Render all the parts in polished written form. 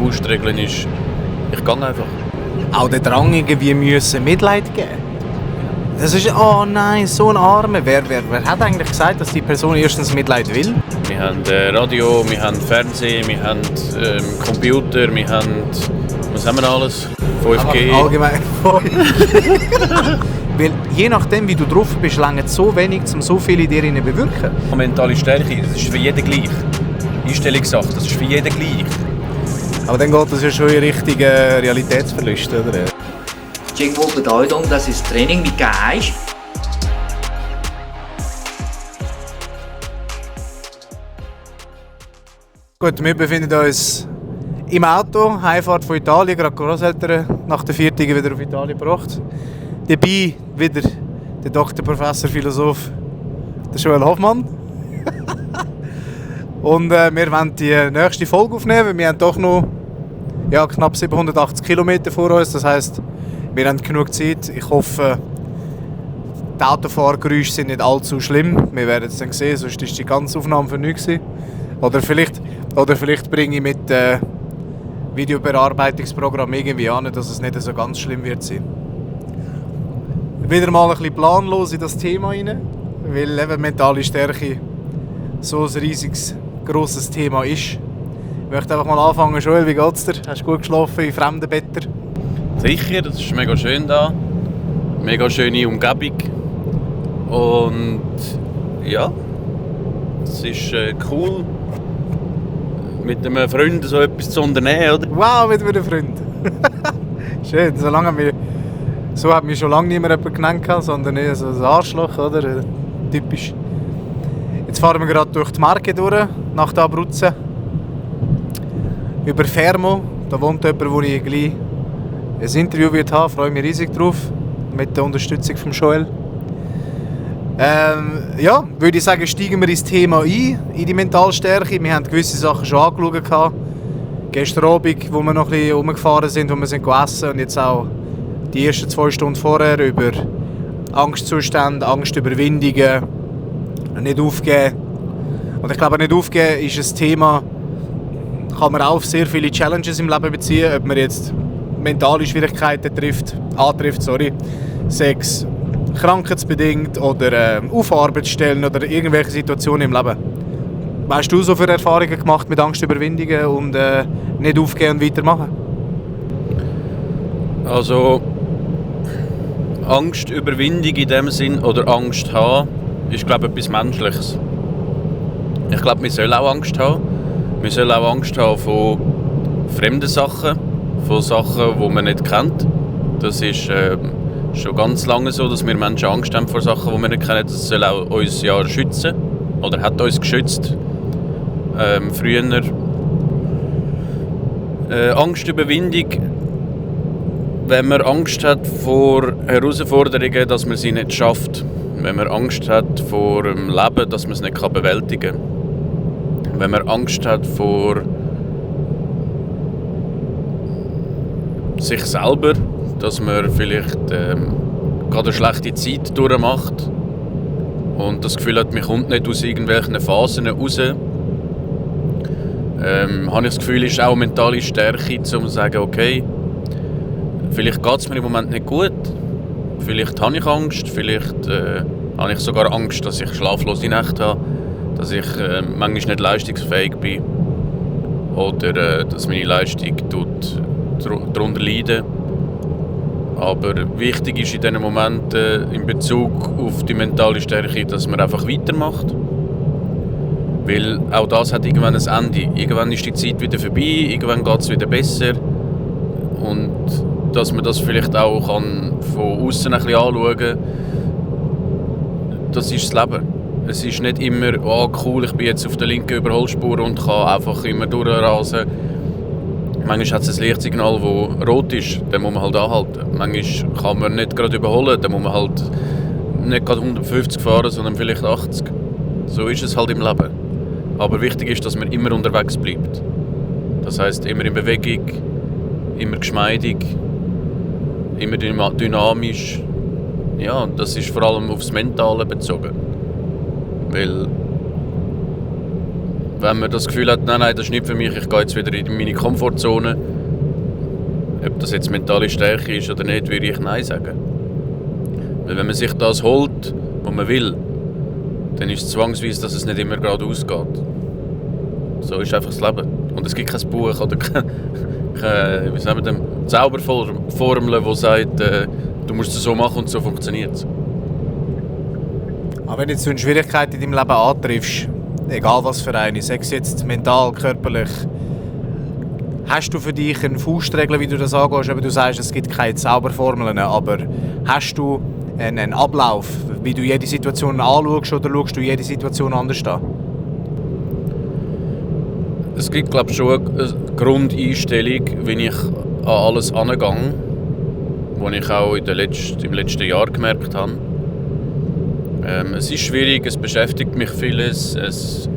Faustregel ist, ich gehe einfach. Auch der Drang irgendwie müssen Mitleid geben. Das ist, oh nein, so ein Armer. Wer hat eigentlich gesagt, dass die Person erstens Mitleid will? Wir haben Radio, wir haben Fernsehen, wir haben Computer, wir haben... Was haben wir alles? 5G. Aber allgemein 5G. Weil je nachdem, wie du drauf bist, lange so wenig, um so viel in dir zu bewirken. Mentale Stärke, das ist für jeden gleich. Einstellungssache, das ist für jeden gleich. Aber dann geht das ja schon in Richtung Realitätsverlust, oder? Irgendwo Bedeutung, das ist Training mit Geist. Gut, wir befinden uns im Auto, Heimfahrt von Italien, gerade Großeltern nach der 4. wieder auf Italien gebracht. Dabei wieder der Doktor, Professor, Philosoph, der Joel Hoffmann. Und wir wollen die nächste Folge aufnehmen. Wir haben doch noch knapp 780 Kilometer vor uns. Das heisst, wir haben genug Zeit. Ich hoffe, die Autofahrgeräusche sind nicht allzu schlimm. Wir werden es dann sehen, sonst ist die ganze Aufnahme für nichts gewesen. Oder vielleicht bringe ich mit Videobearbeitungsprogramm irgendwie an, dass es nicht so ganz schlimm wird sein. Wieder mal ein bisschen planlos in das Thema rein, weil eben mentale Stärke so ein riesiges, grosses Thema ist. Ich möchte einfach mal anfangen. Joel, wie geht's dir? Hast du gut geschlafen in fremden Betten? Sicher, das ist mega schön da. Mega schöne Umgebung. Und ja, es ist cool, mit einem Freund so etwas zu unternehmen, oder? Wow, mit einem Freund! Schön, so hat mich schon lange niemand jemand genannt, sondern eher so ein Arschloch, oder? Typisch. Jetzt fahren wir gerade durch die Marke durch, nach Abruzzen. Über Fermo, da wohnt jemand, wo ich gleich ein Interview wird haben, freue mich riesig drauf, mit der Unterstützung von Joel. Würde ich sagen, steigen wir ins Thema ein, in die Mentalstärke. Wir haben gewisse Sachen schon angeschaut. Gestern Abend, wo wir noch ein bisschen rumgefahren sind, wo wir sind essen und jetzt auch die ersten 2 Stunden vorher über Angstzustände, Angstüberwindungen, nicht aufgeben. Und ich glaube, nicht aufgeben ist ein Thema, kann man auch auf sehr viele Challenges im Leben beziehen, ob man jetzt mentale Schwierigkeiten antrifft, Sex, krankheitsbedingt oder auf Arbeitsstellen oder irgendwelche Situationen im Leben. Was hast du so für Erfahrungen gemacht mit Angstüberwindungen und nicht aufgeben und weitermachen? Also Angstüberwindung in dem Sinn oder Angst haben, ist glaube ich etwas Menschliches. Ich glaube, wir sollen auch Angst haben. Wir sollen auch Angst haben von fremden Sachen, von Sachen, die man nicht kennt. Das ist schon ganz lange so, dass wir Menschen Angst haben vor Sachen, die wir nicht kennen. Das soll auch uns ja schützen oder hat uns geschützt. Früher Angstüberwindung, wenn man Angst hat vor Herausforderungen, dass man sie nicht schafft. Wenn man Angst hat vor dem Leben, dass man es nicht bewältigen kann. Wenn man Angst hat vor sich selber, dass man vielleicht gerade eine schlechte Zeit durchmacht und das Gefühl hat, man kommt nicht aus irgendwelchen Phasen raus. Habe ich das Gefühl, ist auch mentale Stärke, um zu sagen, okay, vielleicht geht es mir im Moment nicht gut, vielleicht habe ich Angst, vielleicht habe ich sogar Angst, dass ich schlaflose Nächte habe, dass ich manchmal nicht leistungsfähig bin oder dass meine Leistung darunter leidet. Aber wichtig ist in diesen Momenten in Bezug auf die mentale Stärke, dass man einfach weitermacht. Weil auch das hat irgendwann ein Ende. Irgendwann ist die Zeit wieder vorbei, irgendwann geht es wieder besser. Und dass man das vielleicht auch kann von außen ein bisschen anschauen kann, das ist das Leben. Es ist nicht immer, oh cool, ich bin jetzt auf der linken Überholspur und kann einfach immer durchrasen. Manchmal hat es ein Lichtsignal, das rot ist, dann muss man halt anhalten. Manchmal kann man nicht gerade überholen, dann muss man halt nicht gerade 150 fahren, sondern vielleicht 80. So ist es halt im Leben. Aber wichtig ist, dass man immer unterwegs bleibt. Das heisst, immer in Bewegung, immer geschmeidig, immer dynamisch. Ja, das ist vor allem aufs Mentale bezogen. Weil Wenn man das Gefühl hat, nein, das ist nicht für mich, ich gehe jetzt wieder in meine Komfortzone, ob das jetzt mentale Stärke ist oder nicht, würde ich Nein sagen. Weil wenn man sich das holt, was man will, dann ist es zwangsweise, dass es nicht immer gerade ausgeht. So ist einfach das Leben. Und es gibt kein Buch oder keine wie sagen wir, Zauberformel, die sagt, du musst es so machen und so funktioniert es. Aber wenn jetzt du eine Schwierigkeit in deinem Leben antriffst, egal was für eine, sei es jetzt mental, körperlich, hast du für dich eine Faustregel, wie du das angehst? Aber du sagst, es gibt keine Zauberformeln, aber hast du einen Ablauf, wie du jede Situation anschaust, oder schaust du jede Situation anders an? Es gibt, glaube ich, schon eine Grundeinstellung, wie ich an alles angehe, die ich auch im letzten Jahr gemerkt habe. Es ist schwierig, es beschäftigt mich vieles, es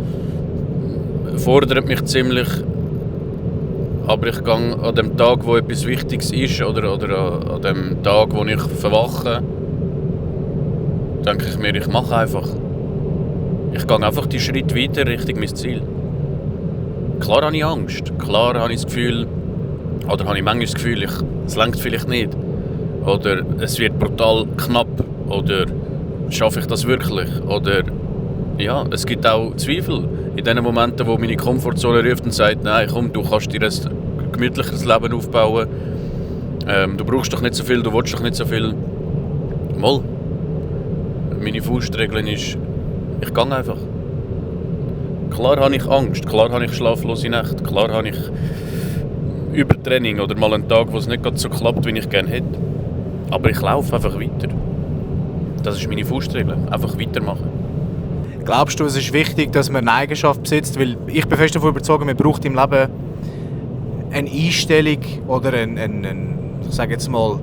fordert mich ziemlich, aber ich gehe an dem Tag, wo etwas Wichtiges ist, oder an dem Tag, wo ich verwache, denke ich mir, ich mache einfach. Ich gehe einfach die Schritte weiter Richtung mein Ziel. Klar habe ich Angst, klar habe ich das Gefühl, oder habe ich manchmal das Gefühl, es reicht vielleicht nicht. Oder es wird brutal knapp, oder schaffe ich das wirklich? Oder ja, es gibt auch Zweifel in den Momenten, wo meine Komfortzone ruft und sagt, nein, komm, du kannst dir ein gemütlicheres Leben aufbauen. Du brauchst doch nicht so viel, du willst doch nicht so viel. Mal. Meine Faustregel ist, ich gehe einfach. Klar habe ich Angst, klar habe ich schlaflose Nächte, klar habe ich Übertraining oder mal einen Tag, wo es nicht so klappt, wie ich gerne hätte. Aber ich laufe einfach weiter. Das ist meine Faustregel. Einfach weitermachen. Glaubst du, es ist wichtig, dass man eine Eigenschaft besitzt? Weil ich bin fest davon überzeugt, man braucht im Leben eine Einstellung oder ich sage jetzt mal,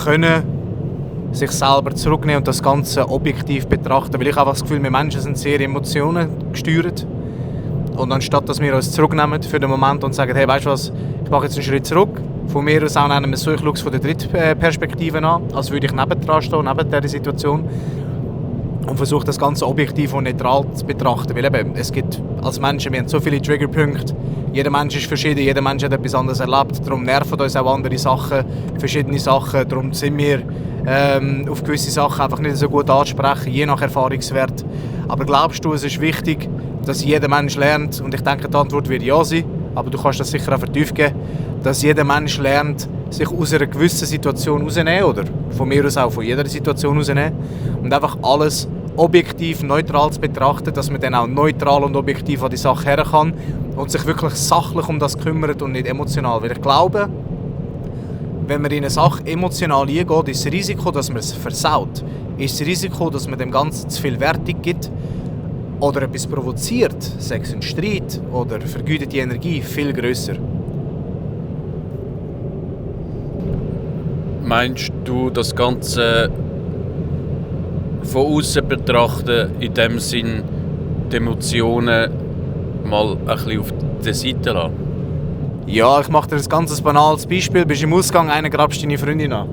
können sich selber zurücknehmen und das Ganze objektiv betrachten. Weil ich habe das Gefühl, wir Menschen sind sehr Emotionen gesteuert. Und anstatt dass wir uns zurücknehmen für den Moment und sagen, hey, weißt du was, ich mache jetzt einen Schritt zurück. Von mir aus auch nennen wir so, ich schaue es von der Drittperspektive an, als würde ich nebendran stehen, neben dieser Situation. Und versuche das Ganze objektiv und neutral zu betrachten. Weil eben, es gibt als Menschen, wir haben so viele Triggerpunkte. Jeder Mensch ist verschieden, jeder Mensch hat etwas anderes erlebt. Darum nerven uns auch andere Sachen, verschiedene Sachen. Darum sind wir auf gewisse Sachen einfach nicht so gut ansprechen, je nach Erfahrungswert. Aber glaubst du, es ist wichtig, dass jeder Mensch lernt? Und ich denke, die Antwort wird ja sein, aber du kannst das sicher auch vertiefen, dass jeder Mensch lernt, sich aus einer gewissen Situation rauszunehmen oder von mir aus auch von jeder Situation rauszunehmen und einfach alles objektiv, neutral zu betrachten, dass man dann auch neutral und objektiv an die Sache her kann und sich wirklich sachlich um das kümmert und nicht emotional. Weil ich glaube, wenn man in eine Sache emotional eingeht, ist das Risiko, dass man es versaut. Ist das Risiko, dass man dem Ganzen zu viel Wertung gibt oder etwas provoziert, sei es ein Streit oder vergeudete Energie, viel grösser. Meinst du das Ganze von außen betrachten, in dem Sinn die Emotionen mal ein bisschen auf die Seite lassen? Ja, ich mache dir ein ganz banales Beispiel. Du bist im Ausgang, einer grabst deine Freundin an.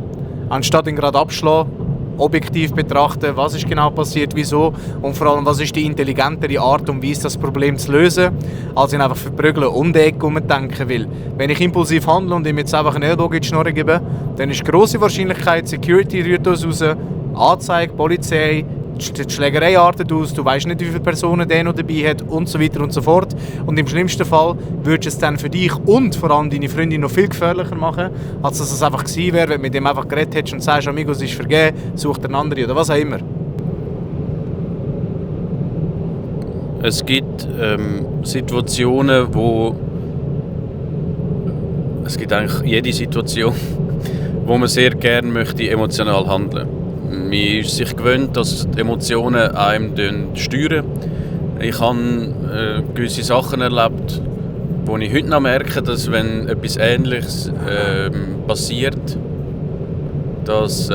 Anstatt ihn gerade abzuschlagen, objektiv betrachten, was ist genau passiert, wieso und vor allem, was ist die intelligentere Art und Weise, das Problem zu lösen, als ihn einfach verprügeln und um die Ecke denken will. Wenn ich impulsiv handle und ihm jetzt einfach einen Ellbogen in die Schnorre gebe, dann ist grosse Wahrscheinlichkeit, Security rührt uns raus, Anzeige, Polizei, die Schlägerei artet aus, du weißt nicht, wie viele Personen der noch dabei hat und so weiter und so fort. Und im schlimmsten Fall würde es dann für dich und vor allem deine Freundin noch viel gefährlicher machen, als dass es einfach gewesen wäre, wenn du mit dem einfach geredet hättest und sagst, Amigo, es ist vergeben, such den anderen oder was auch immer. Es gibt Situationen, wo es gibt eigentlich jede Situation, wo man sehr gerne möchte emotional handeln. Man ist sich gewöhnt, dass die Emotionen einem steuern. Ich habe gewisse Sachen erlebt, wo ich heute noch merke, dass wenn etwas Ähnliches passiert, dass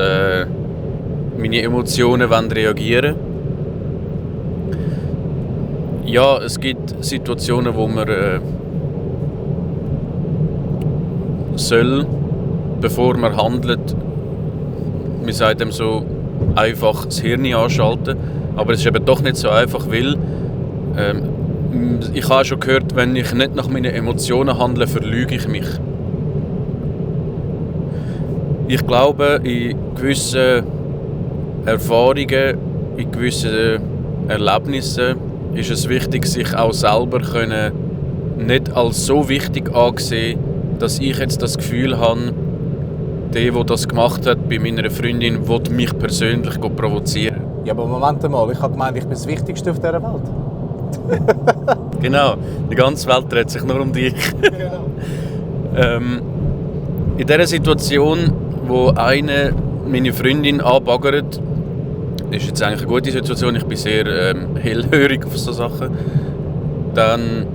meine Emotionen reagieren wollen. Ja, es gibt Situationen, wo man soll, bevor man handelt, man sagt dem so, einfach das Hirn anschalten. Aber es ist eben doch nicht so einfach, weil Ich habe auch schon gehört, wenn ich nicht nach meinen Emotionen handle, verlüge ich mich. Ich glaube, in gewissen Erfahrungen, in gewissen Erlebnissen ist es wichtig, sich auch selber nicht als so wichtig anzusehen, dass ich jetzt das Gefühl habe, der das gemacht hat bei meiner Freundin, will mich persönlich provozieren. Ja, aber Moment mal, ich habe gemeint, ich bin das Wichtigste auf dieser Welt. Genau, die ganze Welt dreht sich nur um dich. Genau. In dieser Situation, wo eine meine Freundin anbaggert, ist jetzt eigentlich eine gute Situation, ich bin sehr hellhörig auf solche Sachen, dann...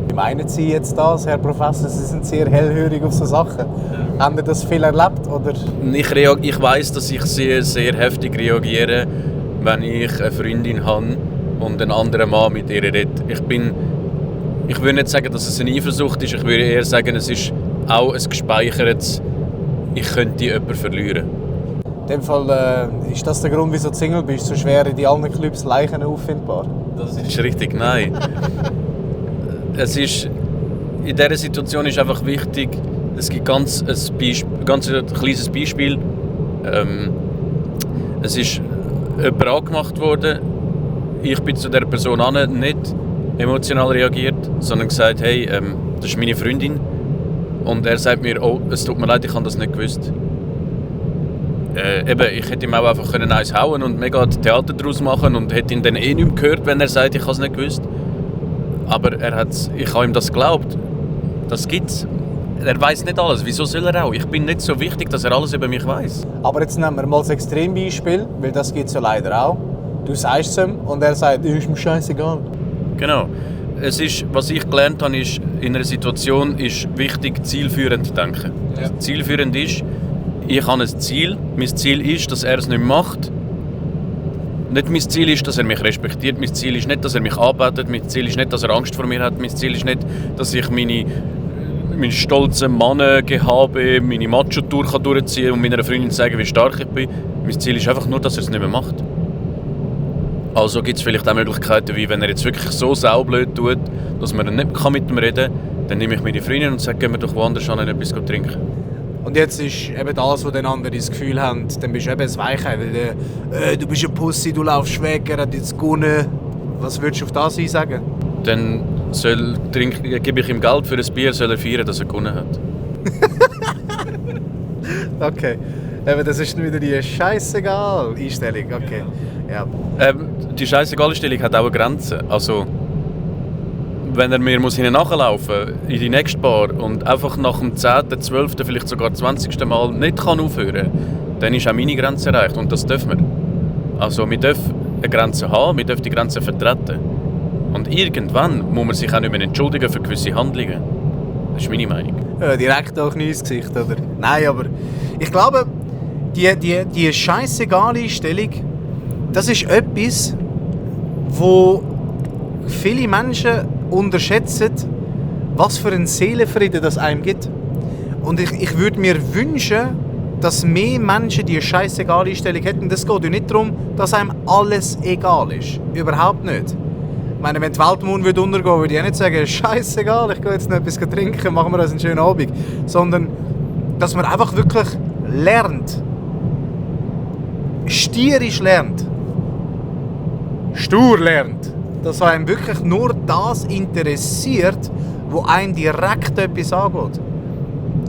Wie meinen Sie jetzt das, Herr Professor? Sie sind sehr hellhörig auf so Sachen. Ja. Haben Sie das viel erlebt? Oder? Ich weiss, dass ich sehr, sehr heftig reagiere, wenn ich eine Freundin habe und einen anderen Mann mit ihr redet. Ich würde nicht sagen, dass es eine Eifersucht ist, ich würde eher sagen, es ist auch ein gespeichertes, ich könnte jemanden verlieren. In dem Fall ist das der Grund, wieso du Single bist, so schwer in anderen Clubs Leichen auffindbar? Das ist richtig, nein. In dieser Situation ist einfach wichtig, es gibt ganz ein kleines Beispiel. Es ist jemand angemacht worden, ich bin zu dieser Person nicht emotional reagiert, sondern gesagt, hey, das ist meine Freundin. Und er sagt mir, oh, es tut mir leid, ich habe das nicht gewusst. Ich hätte ihm auch einfach eins hauen und mega Theater daraus machen und hätte ihn dann nicht mehr gehört, wenn er sagt, ich habe es nicht gewusst. Aber ich habe ihm das geglaubt. Das gibt's. Er weiß nicht alles. Wieso soll er auch? Ich bin nicht so wichtig, dass er alles über mich weiß. Aber jetzt nehmen wir mal das Extrembeispiel, weil das gibt es ja leider auch. Du sagst es ihm und er sagt, ist mir scheißegal. Genau. Was ich gelernt habe, ist, in einer Situation ist wichtig, zielführend zu denken. Ja. Zielführend ist, ich habe ein Ziel. Mein Ziel ist, dass er es nicht macht. Nicht mein Ziel ist, dass er mich respektiert. Mein Ziel ist nicht, dass er mich anbetet. Mein Ziel ist nicht, dass er Angst vor mir hat. Mein Ziel ist nicht, dass ich meine stolzen Mannengehabe, meine Macho-Tour durchziehen kann und meiner Freundin sagen, wie stark ich bin. Mein Ziel ist einfach nur, dass er es nicht mehr macht. Also gibt es vielleicht auch Möglichkeiten, wie wenn er jetzt wirklich so saublöd tut, dass man nicht mit ihm reden kann, dann nehme ich meine Freundin und sage, gehen wir doch woanders an etwas trinken. Und jetzt ist eben das, was den anderen das Gefühl haben, dann bist du eben ein Weichei. Du bist ein Pussy, du laufst weg, er hat jetzt gewonnen. Was würdest du auf das sagen? Dann gebe ich ihm Geld für ein Bier, soll er feiern, dass er gewonnen hat. Okay. Eben, das ist wieder die Scheissegal-Einstellung. Okay. Ja. Die Scheissegal-Einstellung hat auch eine Grenze. Also, wenn er mir nachlaufen muss in die nächste Bar und einfach nach dem 10., 12., vielleicht sogar 20. Mal nicht aufhören kann, dann ist auch meine Grenze erreicht und das dürfen wir. Also wir dürfen eine Grenze haben, wir dürfen die Grenze vertreten. Und irgendwann muss man sich auch nicht mehr entschuldigen für gewisse Handlungen. Das ist meine Meinung. Ja, direkt auch ins Gesicht, oder? Nein, aber ich glaube, die scheissegale Stellung, das ist etwas, wo viele Menschen unterschätzen, was für einen Seelenfrieden das einem gibt. Und ich würde mir wünschen, dass mehr Menschen die scheissegale Einstellung hätten. Das geht ja nicht darum, dass einem alles egal ist. Überhaupt nicht. Ich meine, wenn die Weltmond untergehen würde, würde ich auch nicht sagen, scheissegal, ich gehe jetzt noch etwas trinken, machen wir uns einen schönen Abend. Sondern, dass man einfach wirklich lernt. Stierisch lernt. Stur lernt. Dass einem wirklich nur das interessiert, wo einem direkt etwas angeht.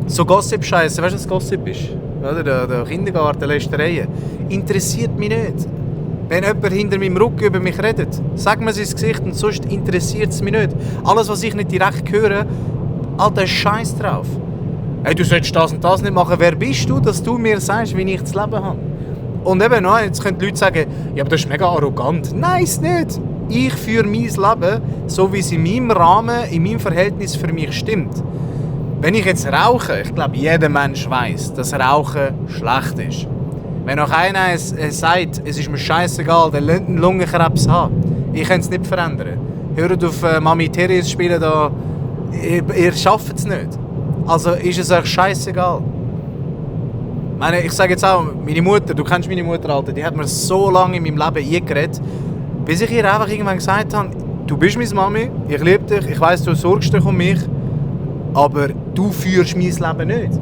So Gossip-Scheiße, weißt du, was Gossip ist? Oder der Kindergarten-Lästereien. Interessiert mich nicht. Wenn jemand hinter meinem Rücken über mich redet, sag mir sein Gesicht und sonst interessiert es mich nicht. Alles, was ich nicht direkt höre, alter Scheiß drauf. Hey, du solltest das und das nicht machen. Wer bist du, dass du mir sagst, wie ich das Leben habe? Und eben, jetzt können die Leute sagen, ja, aber das ist mega arrogant. Nein, ist nicht. Ich führe mein Leben, so wie es in meinem Rahmen, in meinem Verhältnis für mich stimmt. Wenn ich jetzt rauche, ich glaube, jeder Mensch weiss, dass Rauchen schlecht ist. Wenn auch einer sagt, es ist mir scheißegal, der lässt einen Lungenkrebs haben. Ich kann es nicht verändern. Hört auf Mami Therese spielen, da, ihr schafft es nicht. Also ist es euch scheißegal. Ich sage jetzt auch, meine Mutter, du kennst meine Mutter, Alter, die hat mir so lange in meinem Leben eingeredet, bis ich ihr einfach irgendwann gesagt habe, du bist meine Mami, ich liebe dich, ich weiss, du sorgst dich um mich, aber du führst mein Leben nicht.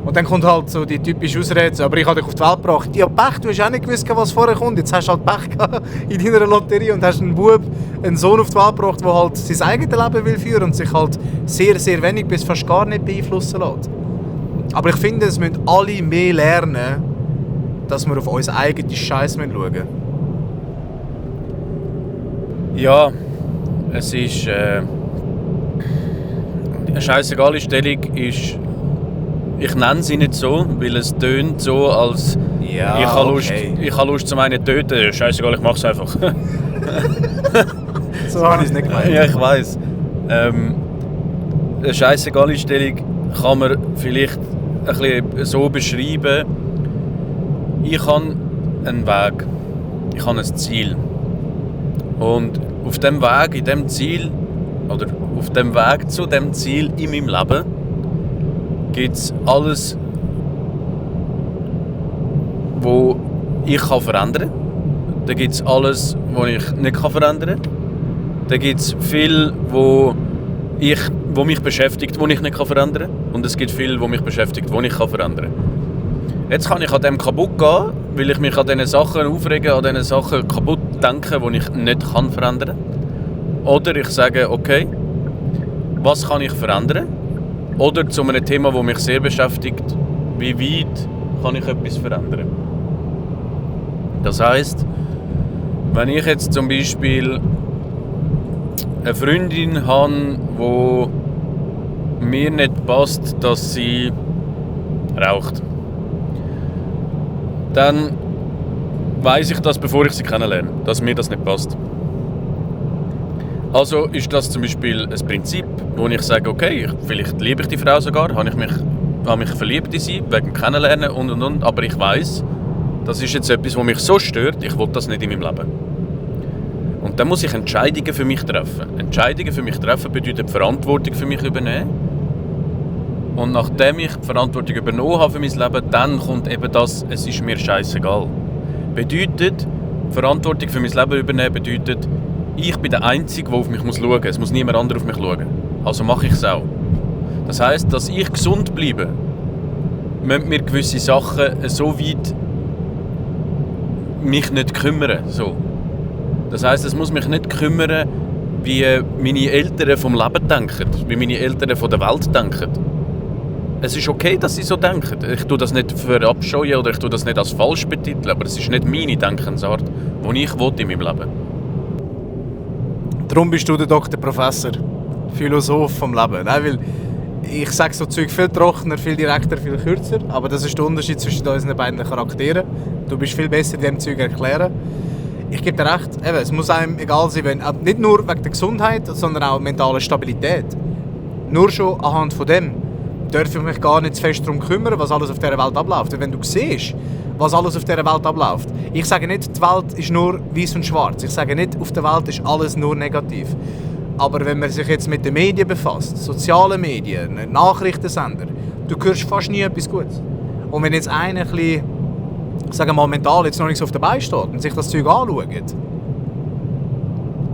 Und dann kommt halt so die typische Ausrede, aber ich habe dich auf die Welt gebracht. Ja, Pech, du hast auch nicht gewusst, was vorher kommt. Jetzt hast du halt Pech gehabt in deiner Lotterie und hast einen Bub, einen Sohn auf die Welt gebracht, der halt sein eigenes Leben will führen und sich halt sehr, sehr wenig bis fast gar nicht beeinflussen lässt. Aber ich finde, es müssen alle mehr lernen, dass wir auf unseren eigenen Scheiß schauen müssen. Ja, es ist eine scheissegale Stellung ist, ich nenne sie nicht so, weil es tönt so, als Ja, ich habe okay. Lust zum einen zu töten. Scheissegal, ich mach's einfach. So habe ich es nicht gemeint. Ja, ich weiss. Eine scheissegale Stellung kann man vielleicht ein bisschen so beschreiben. Ich habe einen Weg, ich habe ein Ziel. Und auf dem Weg, in dem Ziel, oder auf dem Weg zu dem Ziel in meinem Leben, gibt es alles, was ich verändern kann. Da gibt es alles, was ich nicht verändern kann. Da gibt es viel, wo mich beschäftigt, was ich nicht verändern kann. Und es gibt viel, was mich beschäftigt, was ich verändern kann. Jetzt kann ich an dem kaputt gehen, weil ich mich an diesen Sachen aufrege, an diesen Sachen kaputt denke, die ich nicht verändern kann. Oder ich sage, okay, was kann ich verändern? Oder zu einem Thema, das mich sehr beschäftigt, wie weit kann ich etwas verändern? Das heisst, wenn ich jetzt zum Beispiel eine Freundin habe, wo mir nicht passt, dass sie raucht, dann weiss ich das, bevor ich sie kennenlerne, dass mir das nicht passt. Also ist das zum Beispiel ein Prinzip, wo ich sage, okay, vielleicht liebe ich die Frau sogar, habe mich verliebt in sie, wegen Kennenlernen und, aber ich weiss, das ist jetzt etwas, was mich so stört, ich will das nicht in meinem Leben. Und dann muss ich Entscheidungen für mich treffen. Entscheidungen für mich treffen bedeutet Verantwortung für mich übernehmen. Und nachdem ich die Verantwortung übernommen habe für mein Leben, dann kommt eben das, es ist mir scheißegal. Bedeutet, Verantwortung für mein Leben übernehmen bedeutet, ich bin der Einzige, der auf mich schauen muss. Es muss niemand anderes auf mich schauen. Also mache ich es auch. Das heisst, dass ich gesund bleibe, müssen mir gewisse Sachen so weit mich nicht kümmern. So. Das heisst, es muss mich nicht kümmern, wie meine Eltern vom Leben denken, wie meine Eltern von der Welt denken. Es ist okay, dass sie so denken. Ich tue das nicht verabscheuen oder ich tue das nicht als falsch betiteln, aber es ist nicht meine Denkensart, die ich will in meinem Leben. Darum bist du der Doktor, Professor, Philosoph vom Leben. Nein, weil ich sage so Zeug viel trockener, viel direkter, viel kürzer, aber das ist der Unterschied zwischen unseren beiden Charakteren. Du bist viel besser in diesem Zeug erklären. Ich gebe dir recht, eben, es muss einem egal sein, wenn, nicht nur wegen der Gesundheit, sondern auch mentale Stabilität. Nur schon anhand von dem darf ich mich gar nicht zu fest darum kümmern, was alles auf dieser Welt abläuft. Und wenn du siehst, was alles auf dieser Welt abläuft. Ich sage nicht, die Welt ist nur weiß und schwarz. Ich sage nicht, auf der Welt ist alles nur negativ. Aber wenn man sich jetzt mit den Medien befasst, sozialen Medien, Nachrichtensender, du hörst fast nie etwas Gutes. Und wenn jetzt einer ein bisschen, sagen wir mal, mental jetzt noch nicht so auf der Beine steht und sich das Zeug anschaut,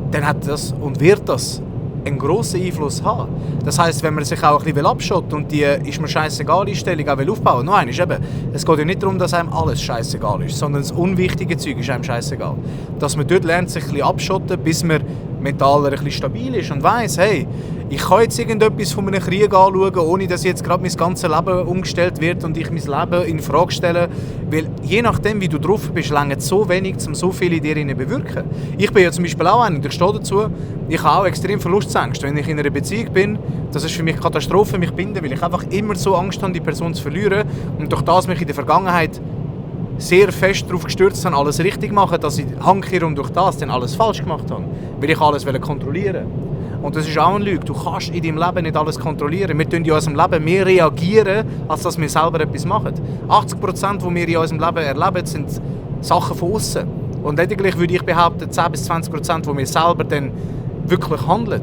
dann hat das und wird das einen grossen Einfluss haben. Das heisst, wenn man sich auch ein bisschen abschotten und die ist mir scheissegal Einstellung auch aufbauen will, noch einmal, eben, es geht ja nicht darum, dass einem alles scheissegal ist, sondern das unwichtige Zeug ist einem scheissegal. Dass man dort lernt, sich ein bisschen abschotten, bis man mentaler ein bisschen stabil ist und weiss, hey, ich kann jetzt irgendetwas von einem Krieg anschauen, ohne dass jetzt gerade mein ganzes Leben umgestellt wird und ich mein Leben in Frage stelle. Weil je nachdem, wie du drauf bist, reicht so wenig, um so viel in dir zu bewirken. Ich bin ja zum Beispiel auch einer, ich stehe dazu, ich habe auch extrem Verlustängste. Wenn ich in einer Beziehung bin, das ist für mich Katastrophe, mich binden, weil ich einfach immer so Angst habe, die Person zu verlieren und durch das mich in der Vergangenheit sehr fest darauf gestürzt habe, alles richtig zu machen, dass ich handkehrum durch das dann alles falsch gemacht habe, weil ich alles kontrollieren wollte. Und das ist auch eine Lüge. Du kannst in deinem Leben nicht alles kontrollieren. Wir tun in unserem Leben mehr reagieren, als dass wir selber etwas machen. 80%, die wir in unserem Leben erleben, sind Sachen von außen. Und lediglich würde ich behaupten, 10-20%, wo wir selber dann wirklich handeln.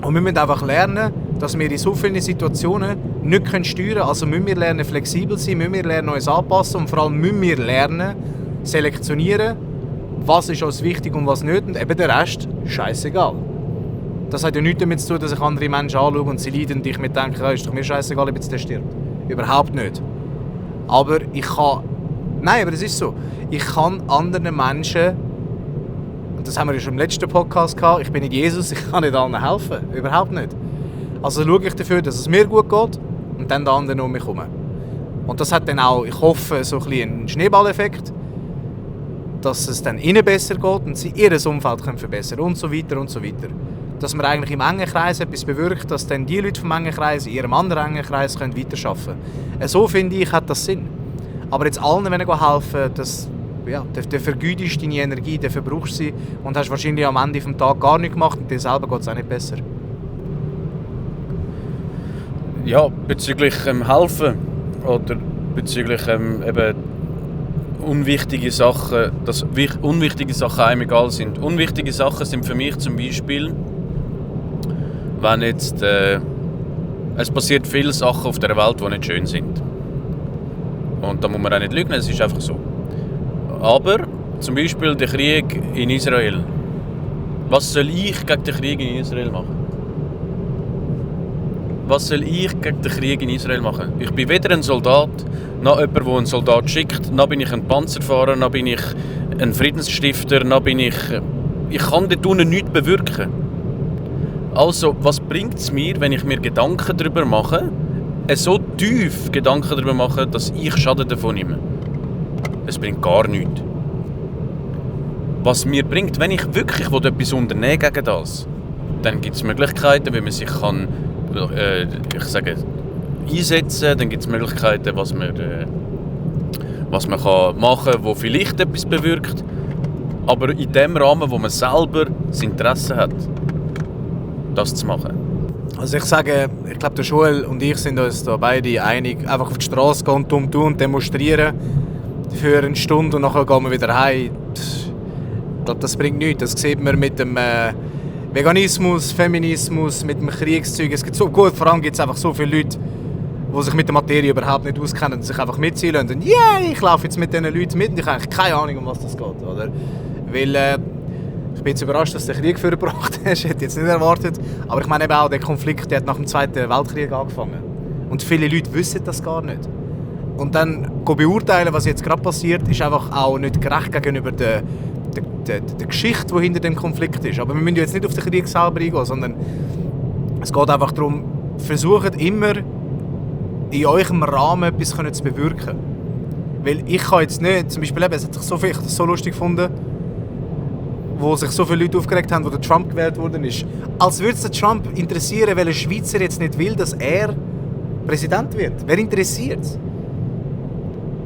Und wir müssen einfach lernen, dass wir in so vielen Situationen nicht steuern können. Also müssen wir lernen, flexibel sein, müssen wir lernen, uns anpassen und vor allem müssen wir lernen, selektionieren, was ist uns wichtig und was nicht. Und eben der Rest, scheißegal. Das hat ja nichts damit zu tun, dass ich andere Menschen anschaue und sie leiden und ich mir denke, ja, ist doch mir scheißegal, ob jetzt der stirbt. Überhaupt nicht. Aber ich kann... Nein, aber es ist so. Ich kann anderen Menschen... Und das haben wir ja schon im letzten Podcast gehabt. Ich bin nicht Jesus, ich kann nicht allen helfen. Überhaupt nicht. Also schaue ich dafür, dass es mir gut geht und dann die anderen um mich herum. Und das hat dann auch, ich hoffe, so ein bisschen einen Schneeballeffekt, dass es dann ihnen besser geht und sie ihr Umfeld können verbessern und so weiter und so weiter. Dass man eigentlich im engen Kreis etwas bewirkt, dass dann die Leute vom engen Kreis in ihrem anderen engen Kreis können weiterarbeiten können. So finde ich, hat das Sinn. Aber jetzt allen helfen, das, ja, dann vergeudest deine Energie, dann verbrauchst du sie und hast wahrscheinlich am Ende des Tages gar nichts gemacht und dir selber geht es auch nicht besser. Ja, bezüglich Helfen oder bezüglich eben unwichtige Sachen, dass unwichtige Sachen einem egal sind. Unwichtige Sachen sind für mich zum Beispiel, wenn jetzt es passiert viele Sachen auf der Welt, die nicht schön sind. Und da muss man auch nicht lügen, es ist einfach so. Aber zum Beispiel der Krieg in Israel. Was soll ich gegen den Krieg in Israel machen? Was soll ich gegen den Krieg in Israel machen? Ich bin weder ein Soldat, noch jemand, der einen Soldat schickt, noch bin ich ein Panzerfahrer, noch bin ich ein Friedensstifter, noch bin ich... Ich kann dort unten nichts bewirken. Also, was bringt es mir, wenn ich mir Gedanken darüber mache, so tief Gedanken darüber mache, dass ich Schaden davon nehme? Es bringt gar nichts. Was mir bringt, wenn ich wirklich etwas unternehmen gegen das, dann gibt es Möglichkeiten, wie man sich kann... ich sage, einsetzen, dann gibt es Möglichkeiten, was man kann machen kann, wo vielleicht etwas bewirkt, aber in dem Rahmen, wo man selber das Interesse hat, das zu machen. Also ich sage, ich glaube, der Joel und ich sind uns da beide einig, einfach auf die Straße gehen und dumm tun und demonstrieren für eine Stunde und nachher gehen wir wieder heim. Ich glaube, das bringt nichts. Das sieht man mit dem Veganismus, Feminismus, mit dem Kriegszeug. Es gibt so gut, vor allem gibt es einfach so viele Leute, die sich mit der Materie überhaupt nicht auskennen und sich einfach mitziehen lassen. Und ich laufe jetzt mit diesen Leuten mit und ich habe eigentlich keine Ahnung, um was das geht. Oder? Weil ich bin jetzt überrascht, dass du den Krieg vorgebracht hast. Ich hätte jetzt nicht erwartet. Aber ich meine eben auch, der Konflikt der hat nach dem Zweiten Weltkrieg angefangen. Und viele Leute wissen das gar nicht. Und dann beurteilen, was jetzt gerade passiert, ist einfach auch nicht gerecht gegenüber der Geschichte, die hinter dem Konflikt ist. Aber wir müssen jetzt nicht auf den Krieg selber eingehen, sondern es geht einfach darum, versucht immer in eurem Rahmen etwas zu bewirken. Weil ich kann jetzt nicht, zum Beispiel es hat sich so viel, ich das so lustig gefunden, wo sich so viele Leute aufgeregt haben, wo der Trump gewählt worden ist. Als würde es den Trump interessieren, weil ein Schweizer jetzt nicht will, dass er Präsident wird. Wer interessiert es?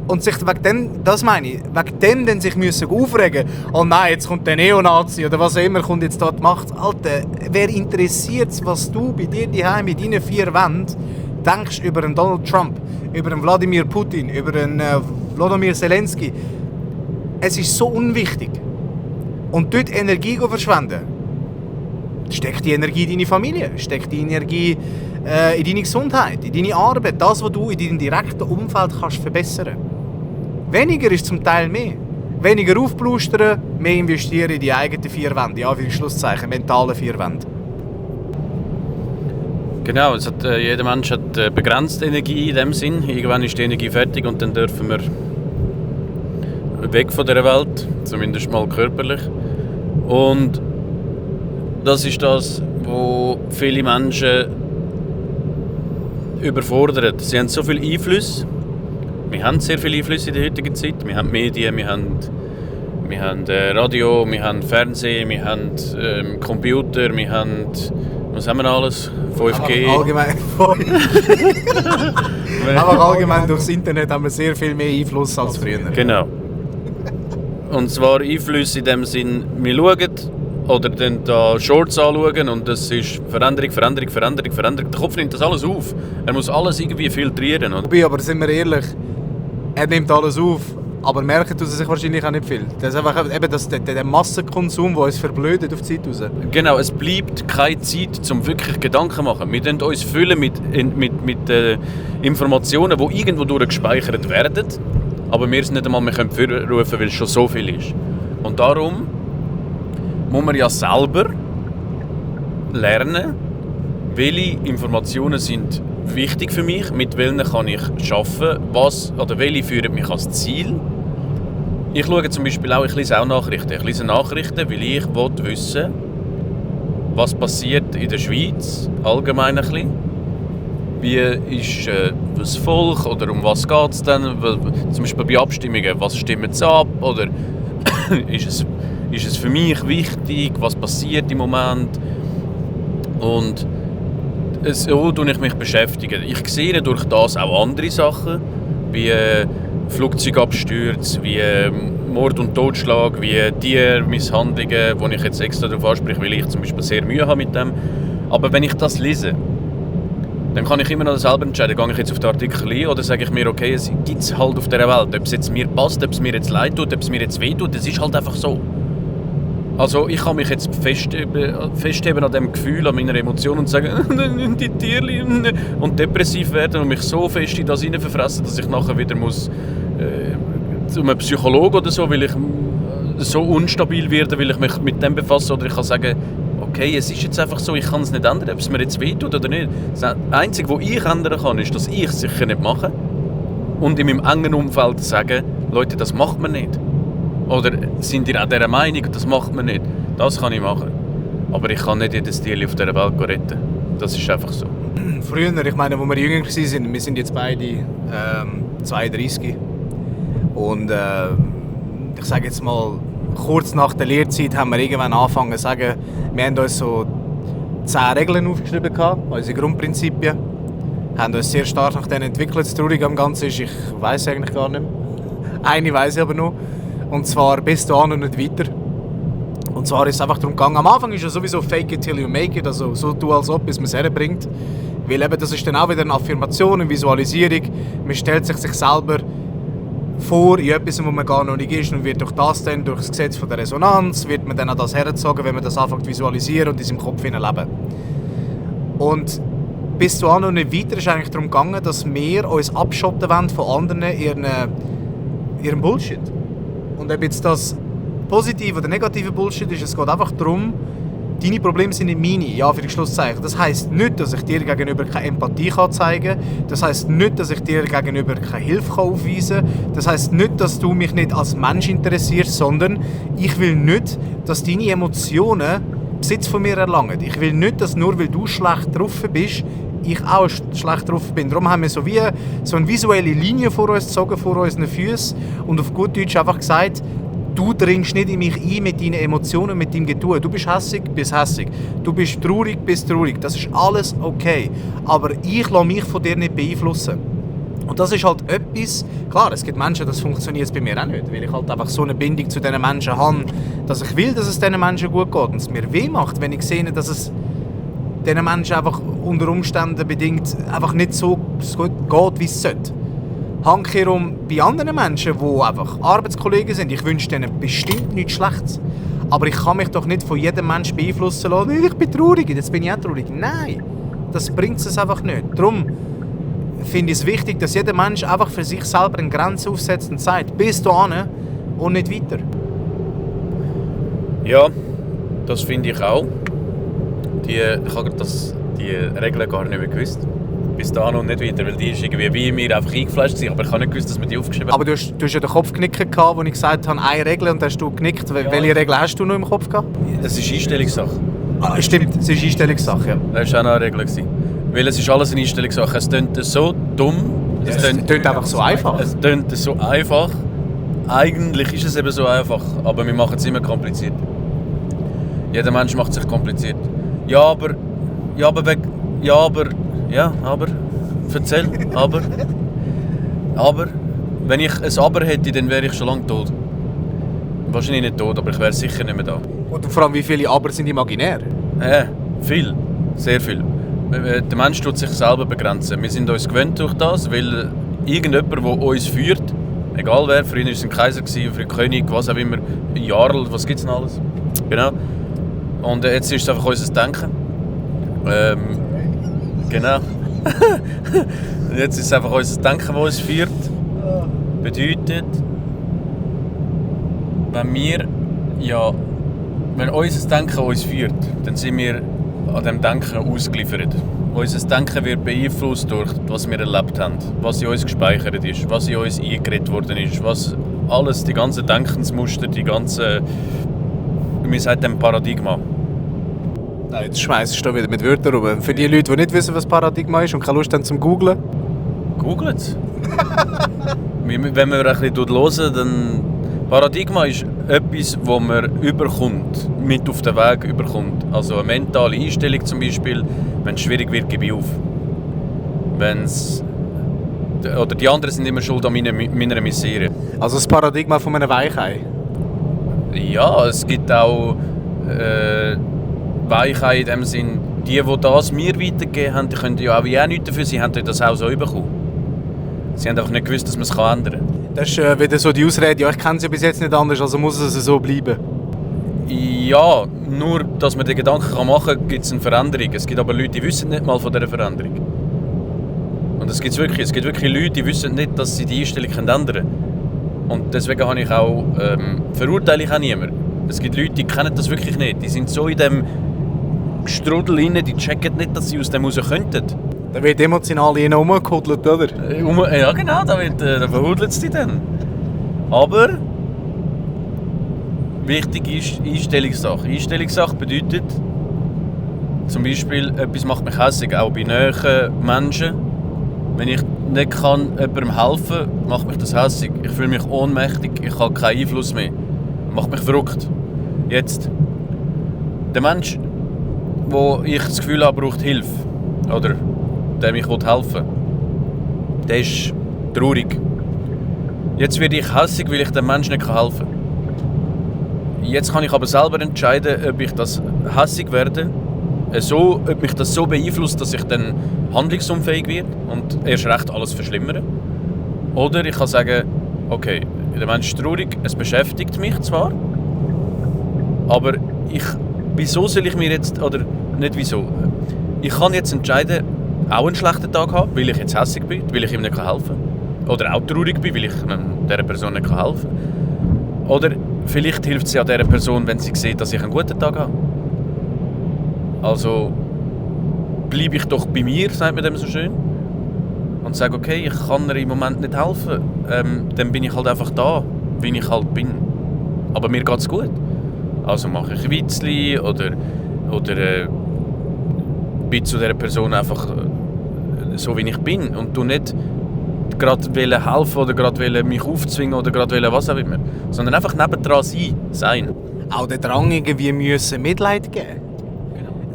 Und sich wegen dem, das meine ich, wegen dem dann sich müssen aufregen, oh nein, jetzt kommt der Neonazi oder was auch immer kommt jetzt dort macht. Alter, wer interessiert es, was du bei dir daheim mit deinen 4 Wänden denkst über einen Donald Trump, über einen Wladimir Putin, über einen Volodymyr Zelensky? Es ist so unwichtig. Und dort Energie verschwenden. Steck die Energie in deine Familie, steck die Energie in deine Gesundheit, in deine Arbeit, das, was du in deinem direkten Umfeld kannst verbessern. Weniger ist zum Teil mehr. Weniger aufplustern, mehr investieren in die eigenen 4 Wände, ja, für Schlusszeichen, mentale 4 Wände. Genau, jeder Mensch hat begrenzte Energie in dem Sinn. Irgendwann ist die Energie fertig und dann dürfen wir weg von dieser Welt, zumindest mal körperlich. Und das ist das, was viele Menschen überfordert. Sie haben so viel Einfluss. Wir haben sehr viel Einfluss in der heutigen Zeit. Wir haben Medien, wir haben Radio, wir haben Fernsehen, wir haben Computer, wir haben... Was haben wir alles? 5G? Aber allgemein durchs Internet haben wir sehr viel mehr Einfluss als früher. Genau. Und zwar Einfluss in dem Sinn, wir schauen oder dann da Shorts anschauen und das ist Veränderung. Der Kopf nimmt das alles auf. Er muss alles irgendwie filtrieren. Oder? Aber sind wir ehrlich, er nimmt alles auf, aber merken tut er sich wahrscheinlich auch nicht viel. Das ist einfach eben der Massenkonsum, der uns verblödet auf die Zeit raus. Genau, es bleibt keine Zeit, um wirklich Gedanken zu machen. Wir füllen uns mit Informationen, die irgendwo gespeichert werden, aber wir es nicht einmal mehr rufen können, weil es schon so viel ist. Und darum muss man ja selber lernen, welche Informationen sind wichtig für mich, mit welchen kann ich arbeiten, welche führen mich ans Ziel. Ich schaue zum Beispiel auch, ich lese auch Nachrichten. Ich lese Nachrichten, weil ich wissen will, was passiert in der Schweiz, allgemein ein bisschen. Wie ist das Volk oder um was geht es dann? Zum Beispiel bei Abstimmungen, was stimmt es ab? Oder ist es für mich wichtig, was passiert im Moment? Und so tue ich mich beschäftigen. Ich sehe durch das auch andere Sachen, wie Flugzeugabstürze, wie Mord und Totschlag, wie Tiermisshandlungen, wo ich jetzt extra darauf anspreche, weil ich zum Beispiel sehr Mühe habe mit dem. Aber wenn ich das lese, dann kann ich immer noch selber entscheiden, gehe ich jetzt auf den Artikel ein oder sage ich mir, okay, es gibt es halt auf dieser Welt. Ob es jetzt mir passt, ob es mir jetzt leid tut, ob es mir jetzt weh tut, das ist halt einfach so. Also ich kann mich jetzt festheben an dem Gefühl, an meiner Emotion und sagen, die Tierli und depressiv werden und mich so fest in das hineinverfressen, dass ich nachher wieder muss zu einem Psychologen oder so, weil ich so unstabil werde, weil ich mich mit dem befasse. Oder ich kann sagen, okay, es ist jetzt einfach so, ich kann es nicht ändern, ob es mir jetzt wehtut oder nicht. Das Einzige, was ich ändern kann, ist, dass ich es sicher nicht mache und in meinem engen Umfeld sagen, Leute, das macht man nicht. Oder sind ihr auch dieser Meinung, das macht man nicht? Das kann ich machen. Aber ich kann nicht jedes Tier auf dieser Welt retten. Das ist einfach so. Früher, ich meine, als wir jünger waren, wir sind jetzt beide 32. Und ich sage jetzt mal, kurz nach der Lehrzeit haben wir irgendwann angefangen zu sagen, wir haben uns so 10 Regeln aufgeschrieben, unsere Grundprinzipien. Wir haben uns sehr stark nach denen entwickelt. Das Traurige am Ganzen ist, ich weiss eigentlich gar nicht mehr. Eine weiss ich aber noch. Und zwar bis dahin und nicht weiter. Und zwar ist es einfach darum gegangen, am Anfang ist ja sowieso fake it till you make it, also so tu als ob, bis man es herbringt. Weil eben, das ist dann auch wieder eine Affirmation, eine Visualisierung. Man stellt sich selber vor in etwas, wo man gar noch nicht ist und wird durch das Gesetz von der Resonanz, wird man dann an das hergezogen, wenn man das anfängt zu visualisieren und in seinem Kopf leben. Und bis dahin und nicht weiter ist eigentlich darum gegangen, dass wir uns abschotten wollen von anderen ihrem Bullshit. Und ob jetzt das positive oder negative Bullshit ist, es geht einfach darum, deine Probleme sind nicht meine, ja, für die Schlusszeichen. Das heisst nicht, dass ich dir gegenüber keine Empathie zeigen kann. Das heisst nicht, dass ich dir gegenüber keine Hilfe aufweisen kann. Das heisst nicht, dass du mich nicht als Mensch interessierst, sondern ich will nicht, dass deine Emotionen Besitz von mir erlangen. Ich will nicht, dass nur weil du schlecht drauf bist, ich auch schlecht drauf bin. Darum haben wir so eine visuelle Linie vor uns gezogen, vor unseren Füßen und auf gut Deutsch einfach gesagt, du dringst nicht in mich ein mit deinen Emotionen, mit deinem Getue. Du bist hässig, bist hässig. Du bist traurig, bist traurig. Das ist alles okay. Aber ich lasse mich von dir nicht beeinflussen. Und das ist halt etwas, klar, es gibt Menschen, das funktioniert bei mir auch nicht, weil ich halt einfach so eine Bindung zu diesen Menschen habe, dass ich will, dass es diesen Menschen gut geht und es mir weh macht, wenn ich sehe, dass es diesen Menschen einfach unter Umständen bedingt einfach nicht so geht, wie es sollte. Handkehrum bei anderen Menschen, die einfach Arbeitskollegen sind, ich wünsche denen bestimmt nichts Schlechtes. Aber ich kann mich doch nicht von jedem Menschen beeinflussen lassen, ich bin traurig, jetzt bin ich auch traurig. Nein, das bringt es einfach nicht. Darum finde ich es wichtig, dass jeder Mensch einfach für sich selber eine Grenze aufsetzt und sagt, bis dahin und nicht weiter. Ja, das finde ich auch. Ich habe die Regeln gar nicht mehr gewusst. Bis dahin und nicht weiter, weil die ist irgendwie wie mir einfach eingefleischt gewesen, aber ich habe nicht gewusst, dass wir die aufgeschrieben haben. Aber du hast ja den Kopf geknickt, als ich gesagt habe, eine Regel, und hast du genickt. Ja. Welche Regel hast du noch im Kopf gehabt? Das ist Einstellungssache. Ah, stimmt, es ist Einstellungssache, ja. Das war auch noch eine Regel. Weil es ist alles eine Einstellungssache. Es klingt so dumm. Es klingt einfach so einfach. Es klingt so einfach. Eigentlich ist es eben so einfach, aber wir machen es immer kompliziert. Jeder Mensch macht sich kompliziert. Aber, erzähl, aber, wenn ich ein Aber hätte, dann wäre ich schon lange tot. Wahrscheinlich nicht tot, aber ich wäre sicher nicht mehr da. Und vor allem, wie viele Aber sind imaginär? Viel, sehr viel. Der Mensch tut sich selber begrenzen. Wir sind uns gewöhnt durch das, weil irgendjemand, der uns führt, egal wer, früher war es ein Kaiser, früher König, was auch immer, Jarl, was gibt es denn alles? Genau. Und jetzt ist es einfach unser Denken. Genau. Jetzt ist es einfach unser Denken, das uns führt. Bedeutet, wenn wir Ja, wenn unser Denken uns führt, dann sind wir an diesem Denken ausgeliefert. Unser Denken wird beeinflusst durch, was wir erlebt haben, was in uns gespeichert ist, was in uns eingeredet worden ist, was alles, die ganzen Denkensmuster, die ganze, wir sagen dem Paradigma. Nein, jetzt schmeißt du wieder mit Wörtern rum. Für die Leute, die nicht wissen, was Paradigma ist und keine Lust haben zum Googlen. Googelt es. Wenn man ein bisschen hören, dann Paradigma ist etwas, das man überkommt, mit auf den Weg überkommt. Also eine mentale Einstellung zum Beispiel, wenn es schwierig wird, gebe ich auf. Oder die anderen sind immer schuld an meiner Misere. Also das Paradigma von einem Weichei. Ja, es gibt auch Weichheit in dem Sinn, die das mir weitergegeben haben, die können ja auch nichts dafür, sie haben das auch so bekommen. Sie haben einfach nicht gewusst, dass man es ändern kann. Das ist wieder so die Ausrede, ja, ich kenne sie bis jetzt nicht anders, also muss es so bleiben. Ja, nur, dass man den Gedanken machen kann, gibt es eine Veränderung. Es gibt aber Leute, die wissen nicht mal von dieser Veränderung. Und es gibt wirklich Leute, die wissen nicht, dass sie die Einstellung ändern können. Und deswegen habe ich auch, verurteile ich auch niemanden. Es gibt Leute, die kennen das wirklich nicht. Die sind so in dem Strudel rein, die checken nicht, dass sie aus dem raus könnten. Da wird emotional jeder rumgehudelt, oder? Ja genau, da verhudelt es dich dann. Aber wichtig ist Einstellungssache. Einstellungssache bedeutet zum Beispiel, etwas macht mich hässig, auch bei nahen Menschen. Wenn ich nicht kann jemandem helfen kann, macht mich das hässig. Ich fühle mich ohnmächtig, ich habe keinen Einfluss mehr. Macht mich verrückt. Jetzt, der Mensch, wo ich das Gefühl habe, braucht Hilfe, oder dem ich helfen will, der ist traurig. Jetzt werde ich hässig, weil ich dem Menschen nicht helfen kann. Jetzt kann ich aber selber entscheiden, ob ich das hässig werde, ob mich das so beeinflusst, dass ich dann handlungsunfähig werde und erst recht alles verschlimmere. Oder ich kann sagen, okay, der Mensch ist traurig, es beschäftigt mich zwar, aber wieso soll ich mir jetzt, oder nicht wieso, ich kann jetzt entscheiden, auch einen schlechten Tag haben, weil ich jetzt hässig bin, weil ich ihm nicht helfen kann. Oder auch traurig bin, weil ich dieser Person nicht helfen kann. Oder vielleicht hilft es ja dieser Person, wenn sie sieht, dass ich einen guten Tag habe. Also bleibe ich doch bei mir, sagt man dem so schön. Und sage, okay, ich kann ihr im Moment nicht helfen. Dann bin ich halt einfach da, wie ich halt bin. Aber mir geht es gut. Also mache ich Witzli oder bin zu dieser Person einfach so, wie ich bin. Und du nicht gerade helfen oder gerade mich aufzwingen oder gerade was auch immer. Sondern einfach nebendran sein. Auch der Drang irgendwie müssen Mitleid geben.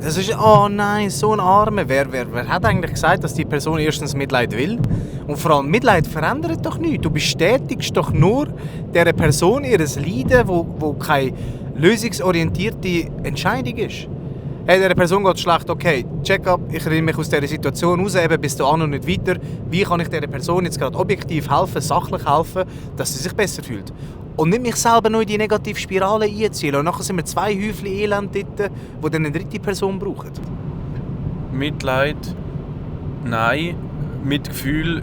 Das ist, oh nein, so ein Armer. Wer hat eigentlich gesagt, dass die Person erstens Mitleid will? Und vor allem, Mitleid verändert doch nichts. Du bestätigst doch nur dieser Person ihr Leiden, wo keine lösungsorientierte Entscheidung ist. Hey, dieser Person geht es schlecht, okay, Check-up, ich rede mich aus dieser Situation raus, eben bis dahin und nicht weiter. Wie kann ich dieser Person jetzt gerade objektiv helfen, sachlich helfen, dass sie sich besser fühlt? Und nicht mich selber noch in die negative Spirale einziehen. Und nachher sind wir zwei Häufchen Elend dort, die dann eine dritte Person brauchen. Mitleid? Nein. Mitgefühl?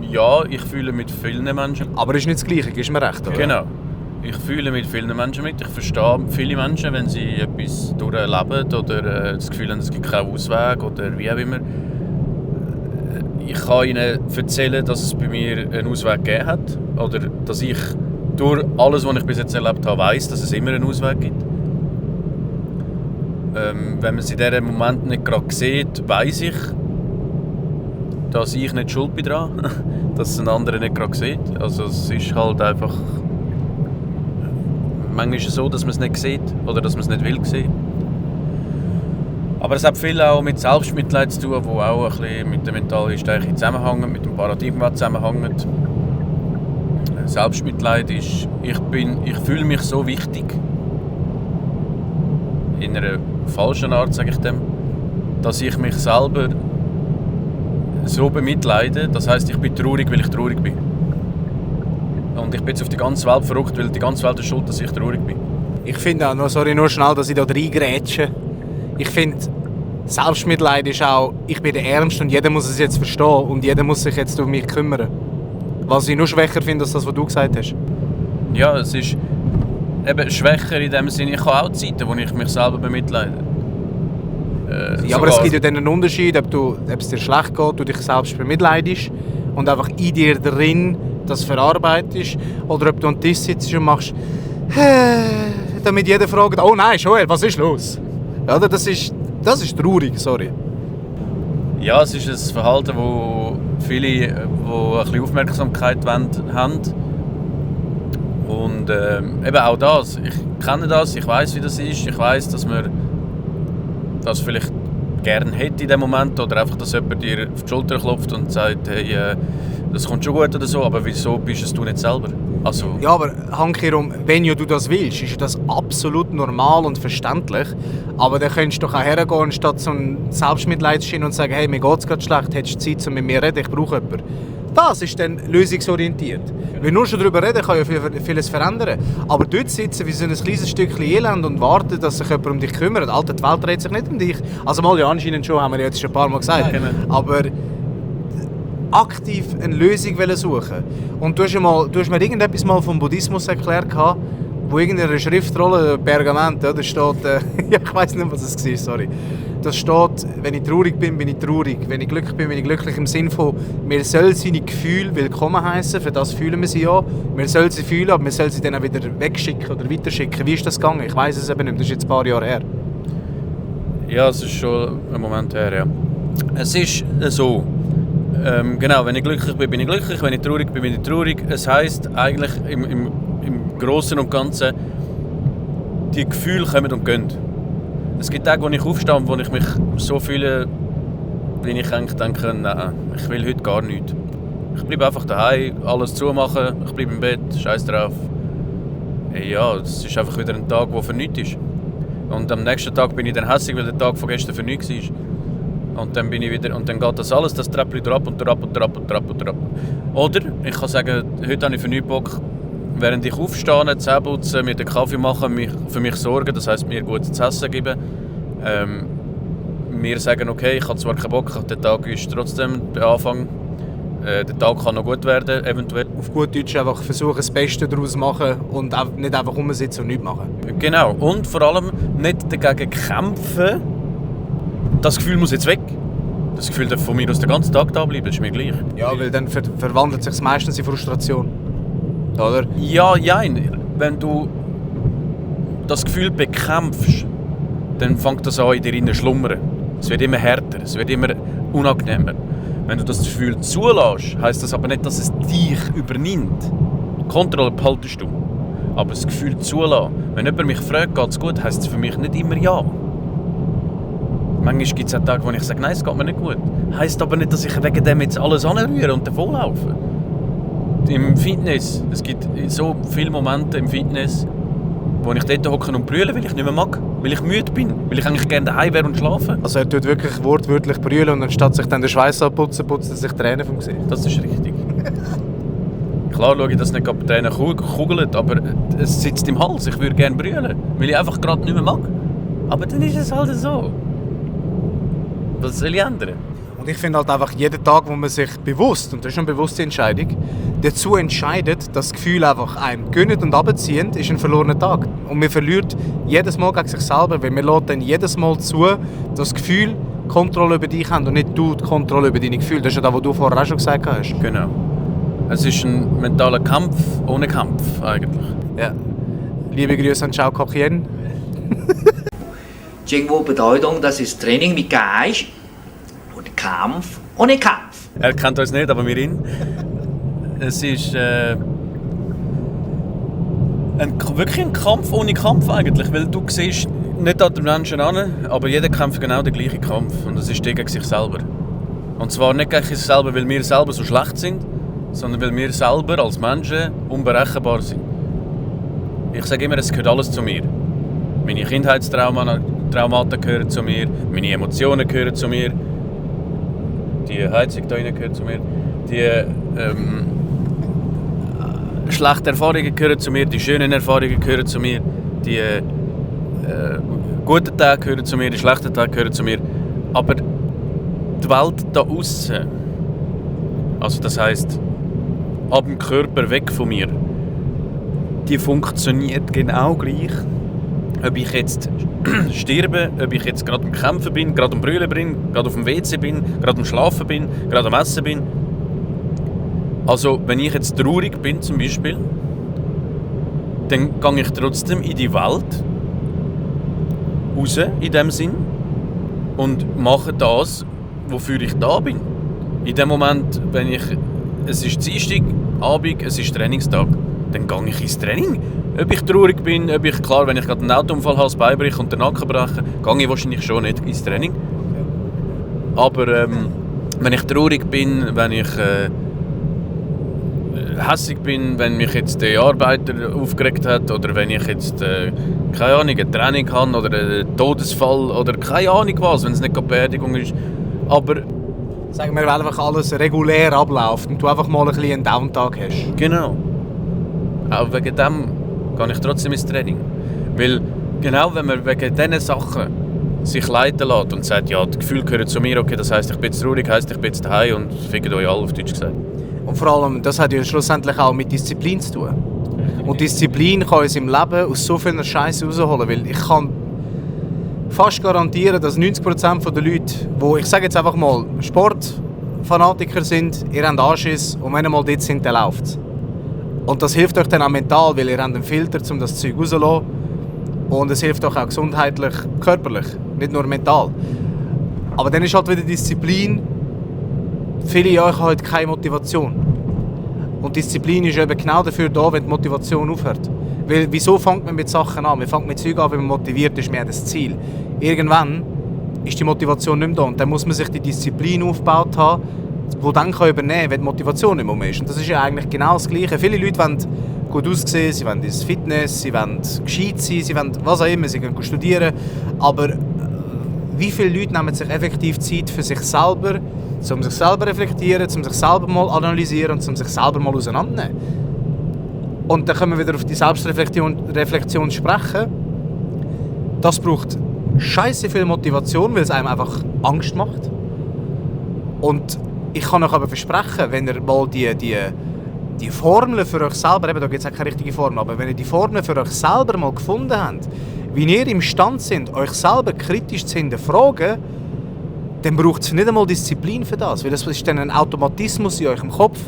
Ja, ich fühle mit vielen Menschen. Aber es ist nicht das Gleiche, gibst du mir recht, oder? Genau. Ich fühle mit vielen Menschen mit. Ich verstehe viele Menschen, wenn sie etwas durchleben oder das Gefühl haben, es gibt keinen Ausweg oder wie auch immer. Ich kann ihnen erzählen, dass es bei mir einen Ausweg gegeben hat. Oder dass ich durch alles, was ich bis jetzt erlebt habe, weiss, dass es immer einen Ausweg gibt. Wenn man es in diesem Moment nicht gerade sieht, weiss ich, dass ich nicht schuld bin daran, dass es ein anderer nicht gerade sieht. Also es ist halt einfach... Manchmal ist es so, dass man es nicht sieht oder dass man es nicht will sehen. Aber es hat viel auch mit Selbstmitleid zu tun, wo auch ein bisschen mit der mentalen Stärke zusammenhängt, mit dem Paradigma zusammenhängt. Selbstmitleid ist, ich fühle mich so wichtig. In einer falschen Art, sage ich dem, dass ich mich selber so bemitleide. Das heisst, ich bin traurig, weil ich traurig bin. Und ich bin jetzt auf die ganze Welt verrückt, weil die ganze Welt ist schuld, dass ich traurig bin. Ich finde auch, nur schnell, dass ich da reingrätsche. Ich finde, Selbstmitleid ist auch, ich bin der Ärmste und jeder muss es jetzt verstehen und jeder muss sich jetzt um mich kümmern. Was ich nur schwächer finde, als das, was du gesagt hast. Ja, es ist... eben schwächer in dem Sinne. Ich habe auch Zeiten, wo ich mich selber bemitleide. Ja, aber es gibt ja dann einen Unterschied, ob es dir schlecht geht, du dich selbst bemitleidest und einfach in dir drin das verarbeitest, oder ob du an den Tisch sitzt und machst damit jeder fragt, oh nein, Joel, was ist los? Ja, das ist traurig, sorry. Ja, es ist ein Verhalten, wo viele wo ein bisschen Aufmerksamkeit haben. Und eben auch das. Ich kenne das, ich weiß, wie das ist. Ich weiß, dass man das vielleicht gerne hätte in dem Moment, oder einfach, dass jemand dir auf die Schulter klopft und sagt, hey, das kommt schon gut oder so, aber wieso bist es du nicht selber? Also, ja, aber hankerum, wenn ja du das willst, ist das absolut normal und verständlich. Aber dann könntest du doch auch hergehen, statt so ein Selbstmitleidsschienen und sagen, hey, mir geht es gerade schlecht, hättest du Zeit, um mit mir zu reden, ich brauche jemanden. Das ist dann lösungsorientiert. Weil nur schon darüber reden kann ja vieles verändern. Aber dort sitzen wie so ein kleines Stückchen Elend und warten, dass sich jemand um dich kümmert. Alter, die Welt dreht sich nicht um dich. Also mal ja anscheinend schon, haben wir jetzt schon ein paar Mal gesagt. Genau. Aber aktiv eine Lösung suchen. Und du hast mir irgendetwas mal vom Buddhismus erklärt, wo irgendeine Schriftrolle, Pergament, da steht, ja, ich weiß nicht, was es war, sorry. Da steht, wenn ich traurig bin, bin ich traurig. Wenn ich glücklich bin ich glücklich. Im Sinne von, wir sollen seine Gefühle willkommen heißen, für das fühlen wir sie ja. Wir sollen sie fühlen, aber wir sollen sie dann auch wieder wegschicken oder weiterschicken. Wie ist das gegangen? Ich weiß es eben nicht, das ist jetzt ein paar Jahre her. ja, es ist schon ein Moment her, ja. Es ist so, genau, wenn ich glücklich bin ich glücklich, wenn ich traurig bin ich traurig. Es heisst eigentlich im Großen und Ganzen, die Gefühle kommen und gehen. Es gibt Tage, wo ich aufstehe und wo ich mich so fühle, wie ich eigentlich denke, nein, ich will heute gar nichts. Ich bleibe einfach daheim, alles zumachen, ich bleibe im Bett, scheiß drauf. Ja, es ist einfach wieder ein Tag, der für nichts ist. Und am nächsten Tag bin ich dann hässlich, weil der Tag von gestern für nichts war. Und dann bin ich wieder, und dann geht das alles, das Treppchen ab und ab und ab und ab und ab. Oder ich kann sagen, heute habe ich für nichts Bock, während ich aufstehe, Zähne putzen, mir den Kaffee machen, für mich sorgen, das heisst mir gutes Essen geben. Mir sagen, okay, ich habe zwar keinen Bock, der Tag ist trotzdem der Anfang. Der Tag kann noch gut werden, eventuell. Auf gut Deutsch einfach versuchen, das Beste daraus zu machen und nicht einfach rumsitzen und nichts machen. Genau, und vor allem nicht dagegen kämpfen. Das Gefühl muss jetzt weg. Das Gefühl darf von mir aus den ganzen Tag da bleiben, das ist mir gleich. Ja, weil dann verwandelt sich meistens in Frustration. Oder? Ja, jein. Wenn du das Gefühl bekämpfst, dann fängt das an in dir zu schlummern. Es wird immer härter, es wird immer unangenehmer. Wenn du das Gefühl zulässt, heisst das aber nicht, dass es dich übernimmt. Kontrolle behaltest du. Aber das Gefühl zulassen. Wenn jemand mich fragt, geht es gut, heisst es für mich nicht immer ja. Manchmal gibt es auch Tage, wo ich sage, nein, es geht mir nicht gut. Heisst aber nicht, dass ich wegen dem jetzt alles anrühre und davonlaufe. Im Fitness, es gibt so viele Momente im Fitness, wo ich dort hocke und brülle, weil ich nicht mehr mag, weil ich müde bin, weil ich eigentlich gerne daheim wäre und schlafen. Also er tut wirklich wortwörtlich brüllen und anstatt sich dann den Schweiß abputzen, putzt er sich Tränen vom Gesicht. Das ist richtig. Klar schaue ich, dass nicht die Tränen kugeln, aber es sitzt im Hals, ich würde gerne brüllen, weil ich einfach gerade nicht mehr mag. Aber dann ist es halt so. Was soll ich ändern? Und ich finde halt einfach, jeden Tag, wo man sich bewusst, und das ist eine bewusste Entscheidung, dazu entscheidet, dass das Gefühl einfach einem gönnt und runterzieht, ist ein verlorener Tag. Und man verliert jedes Mal gegen sich selber, weil man lässt dann jedes Mal zu, dass das Gefühl Kontrolle über dich hat und nicht du die Kontrolle über deine Gefühle. Das ist ja das, was du vorher auch schon gesagt hast. Genau. Es ist ein mentaler Kampf ohne Kampf, eigentlich. Ja. Liebe Grüße an Chao Kakien. Irgendwo Bedeutung, das ist Training mit Geist und Kampf ohne Kampf. Er kennt uns nicht, aber wir ihn. Es ist wirklich ein Kampf ohne Kampf eigentlich, weil du siehst nicht an den Menschen an, aber jeder kämpft genau den gleichen Kampf und das ist der gegen sich selber. Und zwar nicht gegen sich selber, weil wir selber so schlecht sind, sondern weil wir selber als Menschen unberechenbar sind. Ich sage immer, es gehört alles zu mir. Meine Kindheitstraumata gehören zu mir, meine Emotionen gehören zu mir, die Heizung da rein gehört zu mir, die schlechten Erfahrungen gehören zu mir, die schönen Erfahrungen gehören zu mir, die guten Tage gehören zu mir, die schlechten Tage gehören zu mir. Aber die Welt da außen, also das heisst, ab dem Körper weg von mir, die funktioniert genau gleich. Ob ich jetzt sterbe, ob ich jetzt gerade am Kämpfen bin, gerade am Brüllen bin, gerade auf dem WC bin, gerade am Schlafen bin, gerade am Essen bin. Also, wenn ich jetzt traurig bin zum Beispiel, dann gehe ich trotzdem in die Welt raus, in dem Sinn, und mache das, wofür ich da bin. In dem Moment, es ist Dienstag, Abend, es ist Trainingstag, dann gehe ich ins Training. Ob ich traurig bin, klar, wenn ich gerade einen Autounfall habe, das Bein breche und den Nacken breche, gehe ich wahrscheinlich schon nicht ins Training. Aber wenn ich traurig bin, wenn ich hässig bin, wenn mich jetzt der Arbeiter aufgeregt hat oder wenn ich jetzt, keine Ahnung, ein Training habe oder einen Todesfall oder keine Ahnung was, wenn es nicht eine Beerdigung ist. Aber sagen wir, weil einfach alles regulär abläuft und du einfach mal ein bisschen einen Downtag hast. Genau. Auch wegen dem gehe ich trotzdem ins Training. Weil genau wenn man wegen diesen Sachen sich leiten lässt und sagt, ja, das Gefühl gehört zu mir, okay, das heisst, ich bin jetzt traurig, heisst, ich bin jetzt daheim und fickt euch alle, auf Deutsch gesagt. Und vor allem, das hat ja schlussendlich auch mit Disziplin zu tun. Und Disziplin kann uns im Leben aus so viel Scheiße rausholen, weil ich kann fast garantieren, dass 90% der Leute, die, ich sage jetzt einfach mal, Sportfanatiker sind, ihr habt Anschiss und wenn ihr mal dort sind, dann läuft es. Und das hilft euch dann auch mental, weil ihr habt einen Filter, um das Zeug rauszulassen. Und es hilft euch auch gesundheitlich, körperlich, nicht nur mental. Aber dann ist halt wieder Disziplin. Viele von euch haben halt keine Motivation. Und Disziplin ist eben genau dafür da, wenn die Motivation aufhört. Weil, wieso fängt man mit Sachen an? Man fängt mit Zeug an, wenn man motiviert ist, mehr das Ziel. Irgendwann ist die Motivation nicht mehr da und dann muss man sich die Disziplin aufgebaut haben, die dann übernehmen kann, wenn die Motivation nicht mehr ist. Und das ist ja eigentlich genau das Gleiche. Viele Leute wollen gut aussehen, sie wollen ins Fitness, sie wollen gescheit sein, sie wollen was auch immer, sie gehen studieren. Aber wie viele Leute nehmen sich effektiv Zeit für sich selber, um sich selber reflektieren, um sich selber mal analysieren und um sich selber mal auseinandernehmen? Und dann können wir wieder auf die Selbstreflexion sprechen. Das braucht scheiße viel Motivation, weil es einem einfach Angst macht. Und ich kann euch aber versprechen, wenn ihr mal die Formel für euch selber, eben, da gibt es auch keine richtige Formel, aber wenn ihr die Formel für euch selber mal gefunden habt, wie ihr imstande seid, euch selber kritisch zu hinterfragen, dann braucht es nicht einmal Disziplin für das, weil das ist dann ein Automatismus in eurem Kopf.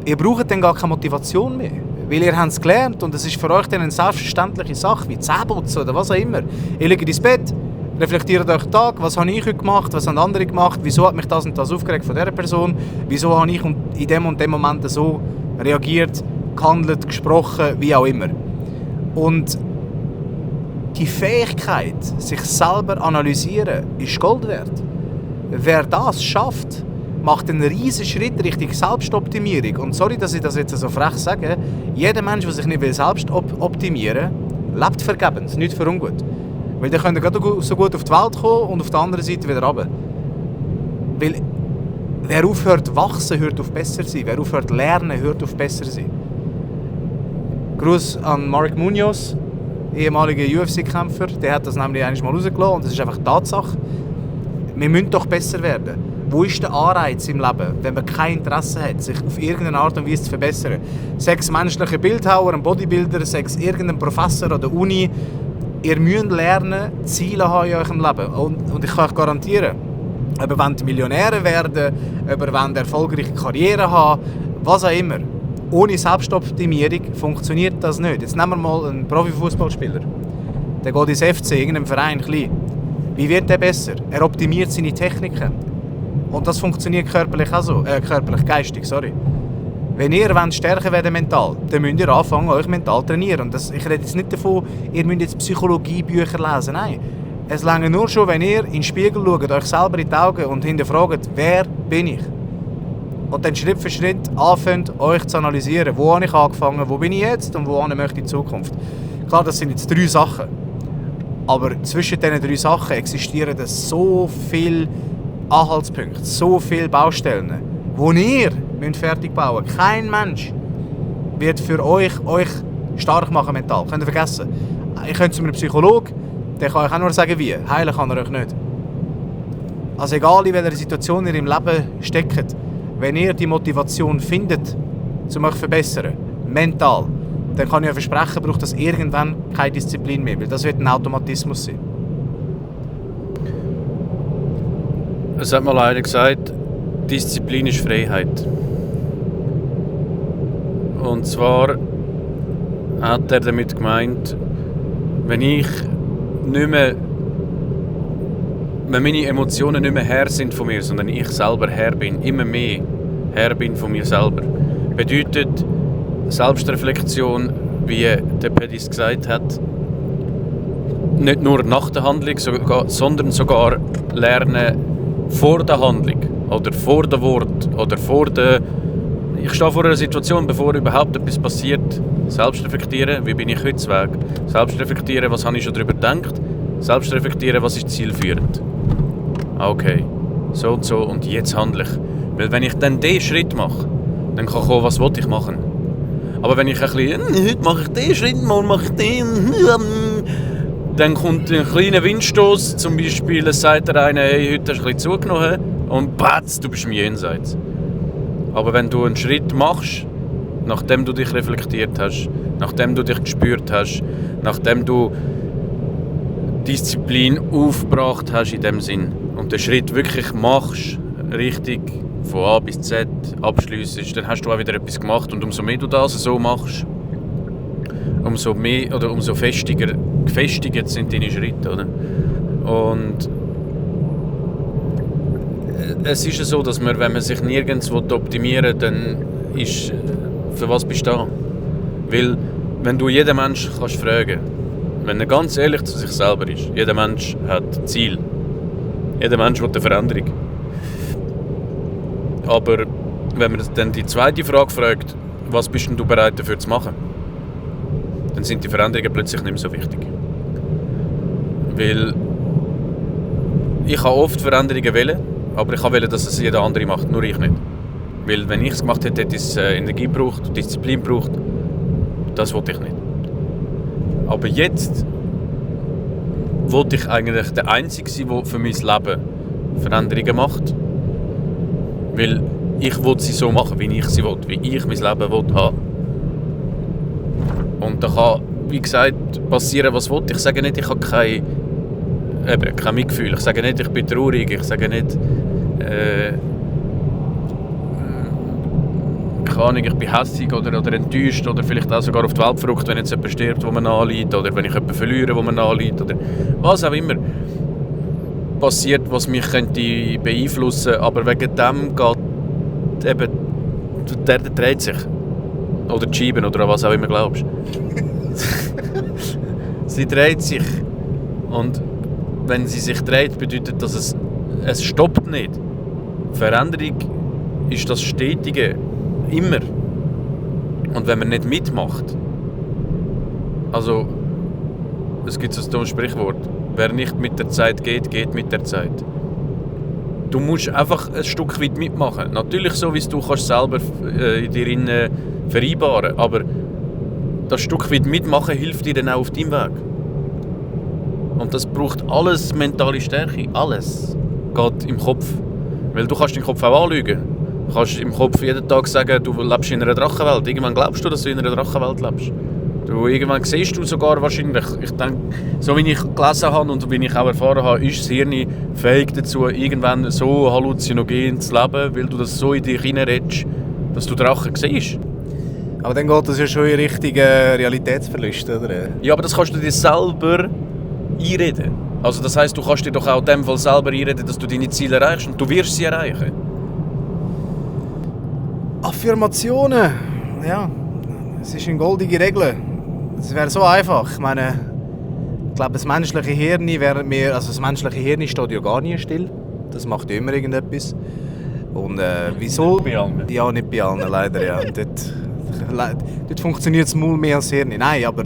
Ihr braucht dann gar keine Motivation mehr, weil ihr habt es gelernt und es ist für euch dann eine selbstverständliche Sache, wie Zähneputzen oder was auch immer. Ihr liegt ins Bett, reflektiert euch den Tag, was habe ich heute gemacht, was haben andere gemacht, wieso hat mich das und das aufgeregt von dieser Person, wieso habe ich in dem und dem Moment so reagiert, gehandelt, gesprochen, wie auch immer. Und die Fähigkeit, sich selber analysieren, ist Gold wert. Wer das schafft, macht einen riesen Schritt Richtung Selbstoptimierung. Und sorry, dass ich das jetzt so frech sage, jeder Mensch, der sich nicht selbst optimieren will, lebt vergebens, nicht für ungut. Weil dann könnt ihr gerade so gut auf die Welt kommen und auf der anderen Seite wieder runter. Weil wer aufhört wachsen, hört auf besser sein. Wer aufhört lernen, hört auf besser sein. Gruß an Mark Munoz, ehemaliger UFC-Kämpfer. Der hat das nämlich einmal rausgelassen und das ist einfach Tatsache. Wir müssen doch besser werden. Wo ist der Anreiz im Leben, wenn man kein Interesse hat, sich auf irgendeine Art und Weise zu verbessern? Sei es menschliche Bildhauer, ein Bodybuilder, sei es irgendein Professor an der Uni. Ihr müsst lernen, Ziele haben in eurem Leben. Und ich kann euch garantieren, ob ihr wollt Millionäre werden, ob ihr wollt erfolgreiche Karriere haben, was auch immer. Ohne Selbstoptimierung funktioniert das nicht. Jetzt nehmen wir mal einen Profifußballspieler. Der geht ins FC, irgendeinem Verein, klein. Wie wird der besser? Er optimiert seine Techniken. Und das funktioniert körperlich auch so. Geistig, sorry. Wenn ihr stärker werden mental, dann müsst ihr anfangen, euch mental zu trainieren. Und ich rede jetzt nicht davon, ihr müsst jetzt Psychologiebücher lesen. Nein. Es reicht nur schon, wenn ihr in den Spiegel schaut, euch selber in die Augen und hinterfragt, wer bin ich? Und dann Schritt für Schritt anfangt, euch zu analysieren. Wo habe ich angefangen, wo bin ich jetzt und wo möchte ich in Zukunft? Klar, das sind jetzt 3 Sachen. Aber zwischen diesen 3 Sachen existieren so viele Anhaltspunkte, so viele Baustellen, wo ihr fertig bauen müsst. Kein Mensch wird für euch stark machen mental. Könnt ihr vergessen. Ihr könnt zu einem Psychologen, der kann euch auch nur sagen, wie. Heilen kann er euch nicht. Also egal in welcher Situation ihr im Leben steckt, wenn ihr die Motivation findet, um euch zu verbessern, mental, dann kann ich ja versprechen, braucht das irgendwann keine Disziplin mehr, weil das wird ein Automatismus sein. Es hat mal einer gesagt, Disziplin ist Freiheit. Und zwar hat er damit gemeint, wenn meine Emotionen nicht mehr Herr sind von mir, sondern ich selber Herr bin, immer mehr Herr bin von mir selber, bedeutet Selbstreflexion, wie der Pedis gesagt hat, nicht nur nach der Handlung, sondern sogar lernen vor der Handlung oder vor dem Wort oder ich stehe vor einer Situation, bevor überhaupt etwas passiert. Selbstreflektieren, wie bin ich heute Weg? Selbstreflektieren, was habe ich schon darüber gedacht? Selbstreflektieren, was ist zielführend? Okay, so und jetzt handle ich. Weil wenn ich dann diesen Schritt mache, dann kann kommen, was will ich machen. Aber wenn ich ein bisschen, heute mache ich diesen Schritt, morgen mache ich den, dann kommt ein kleiner Windstoß, zum Beispiel, es sagt der eine, hey, heute hast du ein bisschen zugenommen und batz, du bist im Jenseits. Aber wenn du einen Schritt machst, nachdem du dich reflektiert hast, nachdem du dich gespürt hast, nachdem du Disziplin aufgebracht hast in dem Sinn und den Schritt wirklich machst, richtig von A bis Z abschliessest, dann hast du auch wieder etwas gemacht und umso mehr du das so machst, umso mehr oder umso gefestigt sind deine Schritte, oder? Und es ist ja so, dass man, wenn man sich nirgends optimieren will, dann ist, für was bist du da? Weil, wenn du jeden Menschen kannst fragen, wenn er ganz ehrlich zu sich selber ist, jeder Mensch hat Ziel. Jeder Mensch will eine Veränderung. Aber wenn man dann die zweite Frage fragt, was bist denn du bereit dafür zu machen? Dann sind die Veränderungen plötzlich nicht mehr so wichtig. Weil ich habe oft Veränderungen wollen, aber ich wollte, dass es jeder andere macht, nur ich nicht. Weil wenn ich es gemacht hätte, hätte es Energie gebraucht, Disziplin gebraucht. Das wollte ich nicht. Aber jetzt wollte ich eigentlich der Einzige sein, der für mein Leben Veränderungen macht. Weil ich will sie so machen, wie ich sie will, wie ich mein Leben will haben. Und da kann, wie gesagt, passieren, was will. Ich sage nicht, ich habe kein Mitgefühl. Ich sage nicht, ich bin traurig. Ich sage nicht, ich bin hässig oder enttäuscht oder vielleicht auch sogar auf die Welt verrückt, wenn jetzt jemand stirbt, wo man anliegt, oder wenn ich jemanden verliere, wo man anliegt, oder was auch immer passiert, was mich könnte beeinflussen, aber wegen dem geht eben, der dreht sich. Oder die Scheiben, oder an was auch immer glaubst. Sie dreht sich. Und wenn sie sich dreht, bedeutet das, es stoppt nicht. Veränderung ist das Stetige. Immer. Und wenn man nicht mitmacht, also es gibt so ein Sprichwort, wer nicht mit der Zeit geht, geht mit der Zeit. Du musst einfach ein Stück weit mitmachen. Natürlich so, wie du kannst selber in dir vereinbaren, aber das Stück weit mitmachen hilft dir dann auch auf deinem Weg. Und das braucht alles mentale Stärke, alles geht im Kopf. Weil du kannst den Kopf auch anlügen. Du kannst im Kopf jeden Tag sagen, du lebst in einer Drachenwelt. Irgendwann glaubst du, dass du in einer Drachenwelt lebst. Irgendwann siehst du sogar wahrscheinlich, ich denke, so wie ich gelesen habe und wie ich auch erfahren habe, ist das Hirn fähig dazu, irgendwann so halluzinogen zu leben, weil du das so in dich hineinredest, dass du Drachen siehst. Aber dann geht das ja schon in Richtung Realitätsverlust, oder? Ja, aber das kannst du dir selber einreden. Also das heisst, du kannst dir doch auch in dem Fall selber einreden, dass du deine Ziele erreichst und du wirst sie erreichen. Affirmationen, ja, es ist eine goldige Regel. Es wäre so einfach. Ich meine, ich glaube, das menschliche Hirn das menschliche Hirn steht ja gar nie still. Das macht ja immer irgendetwas. Und wieso? Nicht bei allen. Ja, nicht bei allen, leider. Ja. Dort funktioniert das Maul mehr als das Hirn. Nein, aber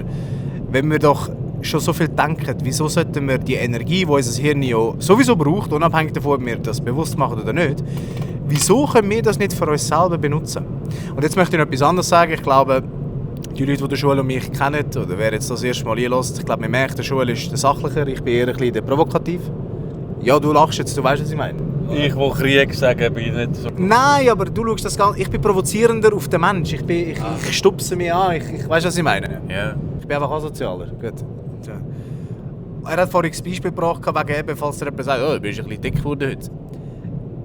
wenn wir doch schon so viel denken, wieso sollten wir die Energie, die unser Hirn ja sowieso braucht, unabhängig davon, ob wir das bewusst machen oder nicht, wieso können wir das nicht für uns selber benutzen? Und jetzt möchte ich noch etwas anderes sagen. Ich glaube, die Leute, die die Schule mich kennen, oder wer jetzt das erste Mal einlässt, ich glaube, man merkt, die Schule ist der Sachliche, ich bin eher ein bisschen der Provokativ. Ja, du lachst jetzt, du weißt, was ich meine. Ich, der Krieg sagen, bin nicht so... Nein, aber du schaust das Ganze... Ich bin provozierender auf den Mensch. Ich stupse mich an. Ich weißt, was ich meine? Ja. Ich bin einfach asozialer. Gut. Ja. Er hat vorhin ein Beispiel gebracht, wegen eben, falls dir jemand sagt, oh, du bist ein bisschen dick geworden heute.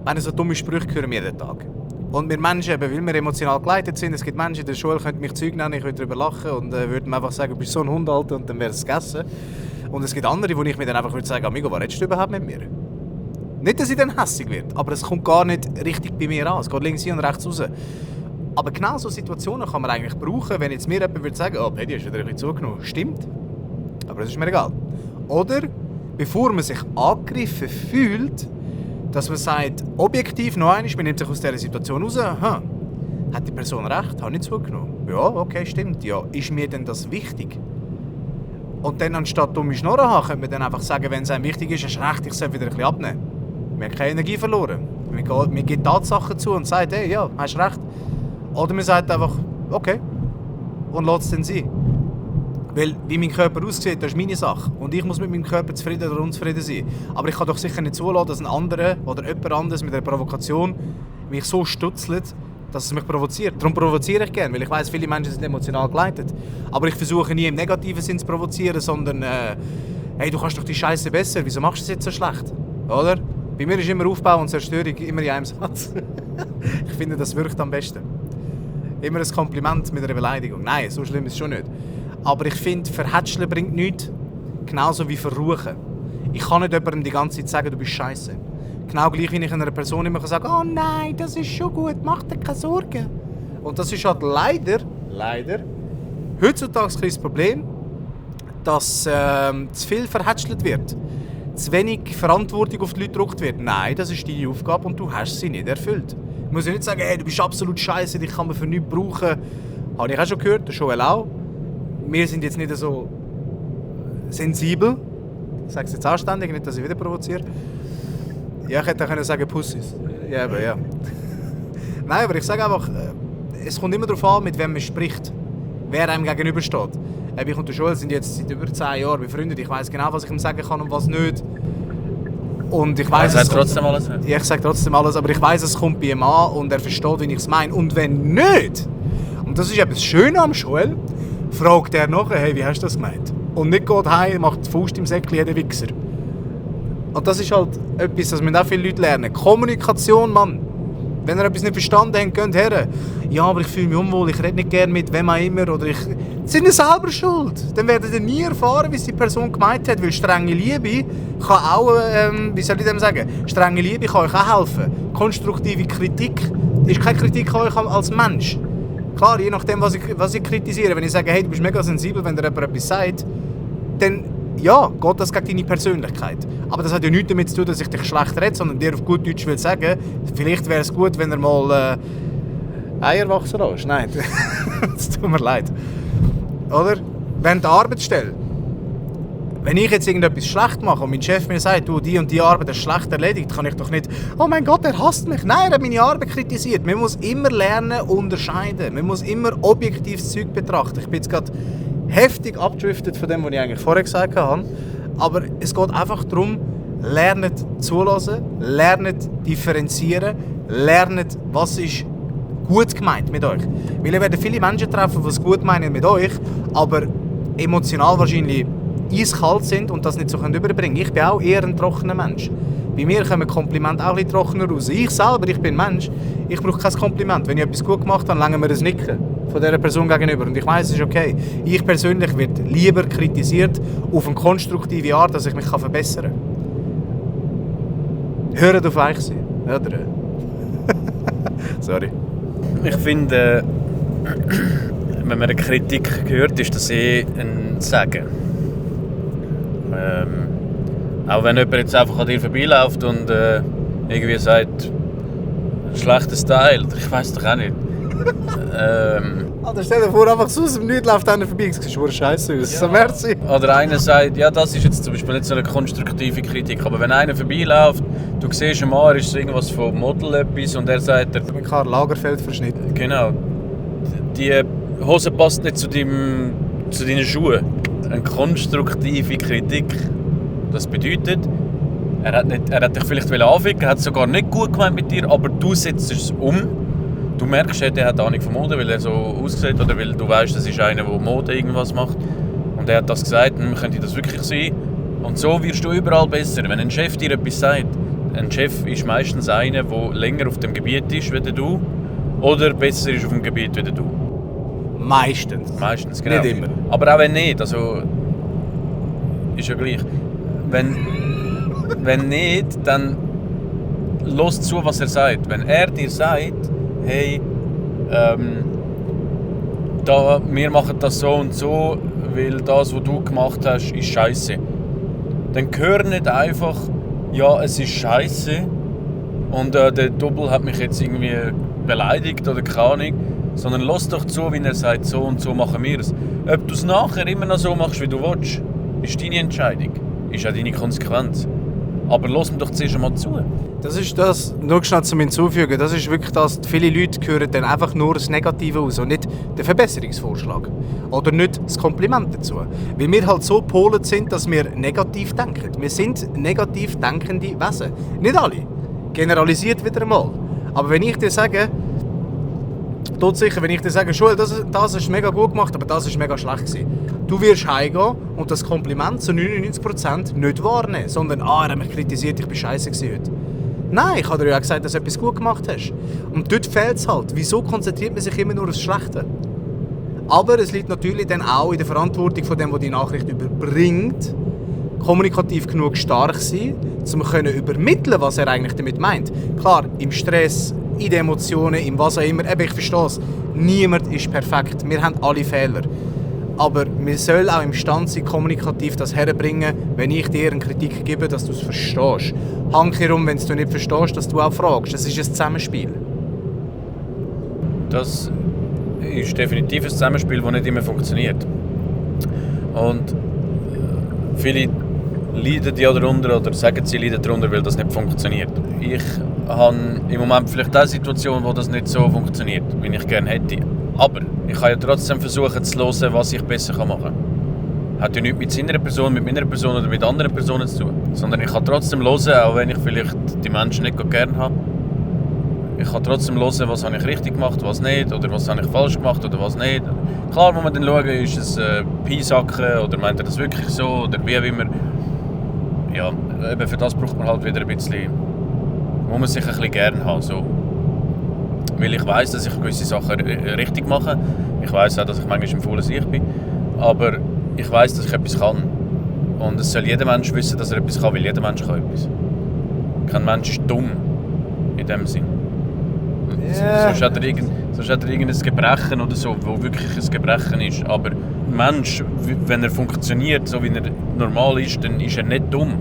Wenn so dumme Sprüche hören wir jeden Tag. Und wir Menschen, eben, weil wir emotional geleitet sind, es gibt Menschen in der Schule, könnten mich Zeug nennen, ich würde darüber lachen und würden mir einfach sagen, du bist so ein Hund, Alter, und dann wäre es gegessen. Und es gibt andere, wo ich mir dann einfach würde sagen, Amigo, was redest du überhaupt mit mir? Nicht, dass ich dann hässig werde, aber es kommt gar nicht richtig bei mir an. Es geht links hin und rechts raus. Aber genau so Situationen kann man eigentlich brauchen, wenn jetzt mir jemand würde sagen, oh, Paddy, hast du wieder ein bisschen zugenommen. Stimmt. Aber das ist mir egal. Oder, bevor man sich angegriffen fühlt, dass man sagt, objektiv noch einmal, man nimmt sich aus dieser Situation raus, hat die Person recht, habe ich zugenommen? Ja, okay, stimmt. Ja, ist mir denn das wichtig? Und dann, anstatt dumme Schnorren haben, könnte man dann einfach sagen, wenn es einem wichtig ist, hast du recht, ich soll wieder ein bisschen abnehmen. Man hat keine Energie verloren. Man gibt Tatsachen zu und sagt, hey, ja, hast recht. Oder man sagt einfach, okay, und lässt es dann sein. Weil, wie mein Körper aussieht, das ist meine Sache. Und ich muss mit meinem Körper zufrieden oder unzufrieden sein. Aber ich kann doch sicher nicht zulassen, dass ein anderer oder jemand anderes mit einer Provokation mich so stutzelt, dass es mich provoziert. Darum provoziere ich gerne, weil ich weiss, viele Menschen sind emotional geleitet. Aber ich versuche nie im negativen Sinn zu provozieren, sondern hey, du kannst doch die Scheiße besser, wieso machst du es jetzt so schlecht? Oder? Bei mir ist immer Aufbau und Zerstörung immer in einem Satz. Ich finde, das wirkt am besten. Immer ein Kompliment mit einer Beleidigung. Nein, so schlimm ist es schon nicht. Aber ich finde, verhätscheln bringt nichts. Genauso wie verruchen. Ich kann nicht jemandem die ganze Zeit sagen, du bist scheiße. Genau gleich, wie ich einer Person immer sagen kann, oh nein, das ist schon gut, mach dir keine Sorgen. Und das ist halt leider, heutzutage ein Problem, dass zu viel verhätschelt wird. Zu wenig Verantwortung auf die Leute gedrückt wird. Nein, das ist deine Aufgabe und du hast sie nicht erfüllt. Ich muss ja nicht sagen, hey, du bist absolut scheiße, dich kann man für nichts brauchen. Habe ich auch schon gehört, der Joel auch. Wir sind jetzt nicht so sensibel. Ich sage es jetzt anständig, nicht, dass ich wieder provoziere. Ja, ich hätte auch sagen Pussys. Ja, aber ja. Nein, aber ich sage einfach, es kommt immer darauf an, mit wem man spricht. Wer einem gegenübersteht. Ich und der Joel sind jetzt seit über 10 Jahren befreundet. Ich weiss genau, was ich ihm sagen kann und was nicht. Und ich weiss, er sagt trotzdem alles. Ja, ich sage trotzdem alles, aber ich weiss, es kommt bei ihm an und er versteht, wie ich es meine. Und wenn nicht, und das ist etwas Schönes am Joel, fragt er nachher, hey, wie hast du das gemeint? Und nicht geht heim, macht die Faust im Säckchen, jeder Wichser. Und das ist halt etwas, das müssen auch viele Leute lernen. Kommunikation, Mann. Wenn ihr etwas nicht verstanden habt, geht her. Ja, aber ich fühle mich unwohl, ich rede nicht gerne mit wem auch immer. Oder sind ihr selber schuld. Dann werdet ihr nie erfahren, wie es die Person gemeint hat. Weil strenge Liebe kann auch, wie soll ich dem sagen? Strenge Liebe kann euch auch helfen. Konstruktive Kritik ist keine Kritik an euch als Mensch. Klar, je nachdem, was ich kritisiere. Wenn ich sage, hey, du bist mega sensibel, wenn dir jemand etwas sagt, dann ja, geht das gegen deine Persönlichkeit. Aber das hat ja nichts damit zu tun, dass ich dich schlecht rede, sondern dir auf gut Deutsch will sagen, vielleicht wäre es gut, wenn er mal Eier wachsen lässt. Nein, das tut mir leid. Oder? Während der Arbeitsstelle. Wenn ich jetzt irgendetwas schlecht mache und mein Chef mir sagt, du, die und die Arbeit ist schlecht erledigt, kann ich doch nicht, oh mein Gott, er hasst mich. Nein, er hat meine Arbeit kritisiert. Man muss immer lernen, unterscheiden. Man muss immer objektives Zeug betrachten. Ich bin jetzt gerade heftig abgedriftet von dem, was ich eigentlich vorher gesagt habe. Aber es geht einfach darum, lernt zuhören, lernt differenzieren, lernt, was ist gut gemeint mit euch. Weil ihr werdet viele Menschen treffen, die es gut meinen mit euch, aber emotional wahrscheinlich eiskalt sind und das nicht so überbringen können. Ich bin auch eher ein trockener Mensch. Bei mir kommen Komplimente auch ein bisschen trockener raus. Ich selber, ich bin Mensch, ich brauche kein Kompliment. Wenn ich etwas gut gemacht habe, lange mir das Nicken von dieser Person gegenüber. Und ich weiss, es ist okay. Ich persönlich werde lieber kritisiert auf eine konstruktive Art, dass ich mich verbessern kann. Hört auf euch sein. Oder? Sorry. Ich finde, wenn man eine Kritik hört, ist das ein Sagen. Auch wenn jemand jetzt einfach an dir vorbeiläuft und irgendwie sagt, schlechter Style, ich weiss doch auch nicht. Alter, stell dir vor, einfach so aus dem Nichts läuft einer vorbei, das sieht schon scheiße aus. Ja. So, merci. Oder einer sagt, ja, das ist jetzt zum Beispiel nicht so eine konstruktive Kritik, aber wenn einer vorbeiläuft, du siehst am Arsch, ist irgendwas von Model etwas und er sagt... Mit Karl Lagerfeld verschnitten. Genau. Die Hose passt nicht zu deinen Schuhen. Eine konstruktive Kritik. Das bedeutet, Er hat dich vielleicht anficken, er hat es sogar nicht gut gemeint mit dir, aber du setzt es um. Du merkst, er hat Ahnung von Mode, weil er so aussieht oder weil du weißt, das ist einer, der Mode irgendwas macht. Und er hat das gesagt, könnte das wirklich sein? Und so wirst du überall besser. Wenn ein Chef dir etwas sagt, ein Chef ist meistens einer, der länger auf dem Gebiet ist wie du oder besser ist auf dem Gebiet wie du. Meistens, genau. Nicht immer. Aber auch wenn nicht, also ist ja gleich. Wenn nicht, dann lass zu, was er sagt. Wenn er dir sagt, hey, wir machen das so und so, weil das, was du gemacht hast, ist scheiße. Dann hör nicht einfach, ja, es ist scheiße und der Double hat mich jetzt irgendwie beleidigt oder keine Ahnung, sondern lass doch zu, wenn er sagt, so und so machen wir es. Ob du es nachher immer noch so machst, wie du willst, ist deine Entscheidung, ist auch deine Konsequenz. Aber lass mir doch zuerst einmal zu. Das ist das, nur schnell zum Hinzufügen, das ist wirklich das, viele Leute hören dann einfach nur das Negative aus und nicht den Verbesserungsvorschlag. Oder nicht das Kompliment dazu. Weil wir halt so gepolt sind, dass wir negativ denken. Wir sind negativ denkende Wesen. Nicht alle. Generalisiert wieder einmal. Aber wenn ich dir sage, Joel, das hast du mega gut gemacht, aber das war mega schlecht gewesen. Du wirst heimgehen und das Kompliment zu 99% nicht wahrnehmen, sondern er hat mich kritisiert, ich war scheiße heute. Nein, ich habe dir ja gesagt, dass du etwas gut gemacht hast. Und dort fehlt es halt. Wieso konzentriert man sich immer nur auf das Schlechte? Aber es liegt natürlich dann auch in der Verantwortung von dem, der die Nachricht überbringt, kommunikativ genug stark sein, um zu übermitteln, was er eigentlich damit meint. Klar, im Stress, in den Emotionen, im was auch immer. Eben, ich verstehe es. Niemand ist perfekt. Wir haben alle Fehler. Aber wir sollen auch imstande sein, kommunikativ das herbringen, wenn ich dir eine Kritik gebe, dass du es verstehst. Handkehrum, wenn du nicht verstehst, dass du auch fragst. Es ist ein Zusammenspiel. Das ist definitiv ein Zusammenspiel, das nicht immer funktioniert. Und viele leiden ja darunter oder sagen, sie leiden darunter, weil das nicht funktioniert. Ich habe im Moment vielleicht eine Situation, wo das nicht so funktioniert, wie ich gerne hätte. Aber ich kann ja trotzdem versuchen zu hören, was ich besser machen kann. Hat ja nichts mit seiner Person, mit meiner Person oder mit anderen Personen zu tun. Sondern ich kann trotzdem hören, auch wenn ich vielleicht die Menschen nicht gerne habe. Ich kann trotzdem hören, was habe ich richtig gemacht, was nicht, oder was habe ich falsch gemacht oder was nicht. Klar muss man dann schauen, ist es Piesacken oder meint er das wirklich so oder wie auch immer. Ja, eben für das braucht man halt wieder ein bisschen, muss man sich ein bisschen gerne haben. So. Weil ich weiss, dass ich gewisse Sachen richtig mache. Ich weiss auch, dass ich manchmal im faulen Sicht bin. Aber ich weiss, dass ich etwas kann. Und es soll jeder Mensch wissen, dass er etwas kann, weil jeder Mensch kann etwas. Kein Mensch ist dumm. In dem Sinn. Yeah. Sonst hat er irgendein Gebrechen oder so, wo wirklich ein Gebrechen ist. Aber ein Mensch, wenn er funktioniert, so wie er normal ist, dann ist er nicht dumm.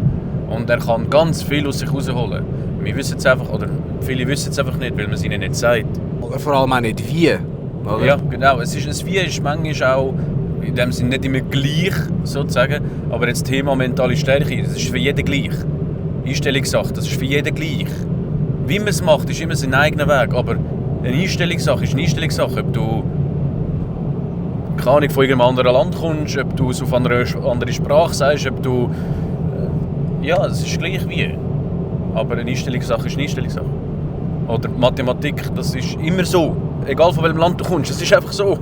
Und er kann ganz viel aus sich rausholen. Wir wissen es einfach, oder viele wissen es einfach nicht, weil man es ihnen nicht sagt. Oder vor allem auch nicht wie. Oder? Ja, genau. Das Wie ist manchmal auch in dem Sinne nicht immer gleich, sozusagen. Aber jetzt das Thema mentale Stärke, das ist für jeden gleich. Einstellungssache, das ist für jeden gleich. Wie man es macht, ist immer sein eigener Weg. Aber eine Einstellungssache ist eine Einstellungssache. Ob du keine Ahnung, von irgendeinem anderen Land kommst, ob du es auf eine andere Sprache sagst, ob du... ja, es ist gleich wie. Aber eine Einstellungssache ist eine Einstellungssache. Oder Mathematik, das ist immer so. Egal von welchem Land du kommst, es ist einfach so.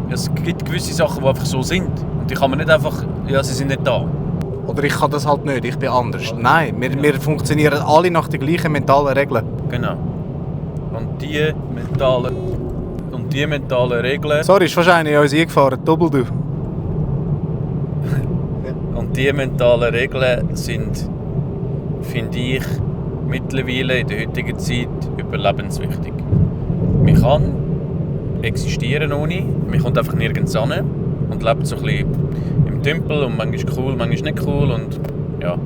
Es gibt gewisse Sachen, die einfach so sind. Und die kann man nicht einfach... ja, sie sind nicht da. Oder ich kann das halt nicht, ich bin anders. Nein, wir funktionieren alle nach den gleichen mentalen Regeln. Genau. Und die mentalen Regeln... Sorry, ist wahrscheinlich uns eingefahren, doppel du. Und die mentalen Regeln sind, finde ich, mittlerweile in der heutigen Zeit überlebenswichtig. Man kann existieren ohne, man kommt einfach nirgends hin und lebt so ein bisschen im Tümpel und manchmal cool, manchmal nicht cool und ja.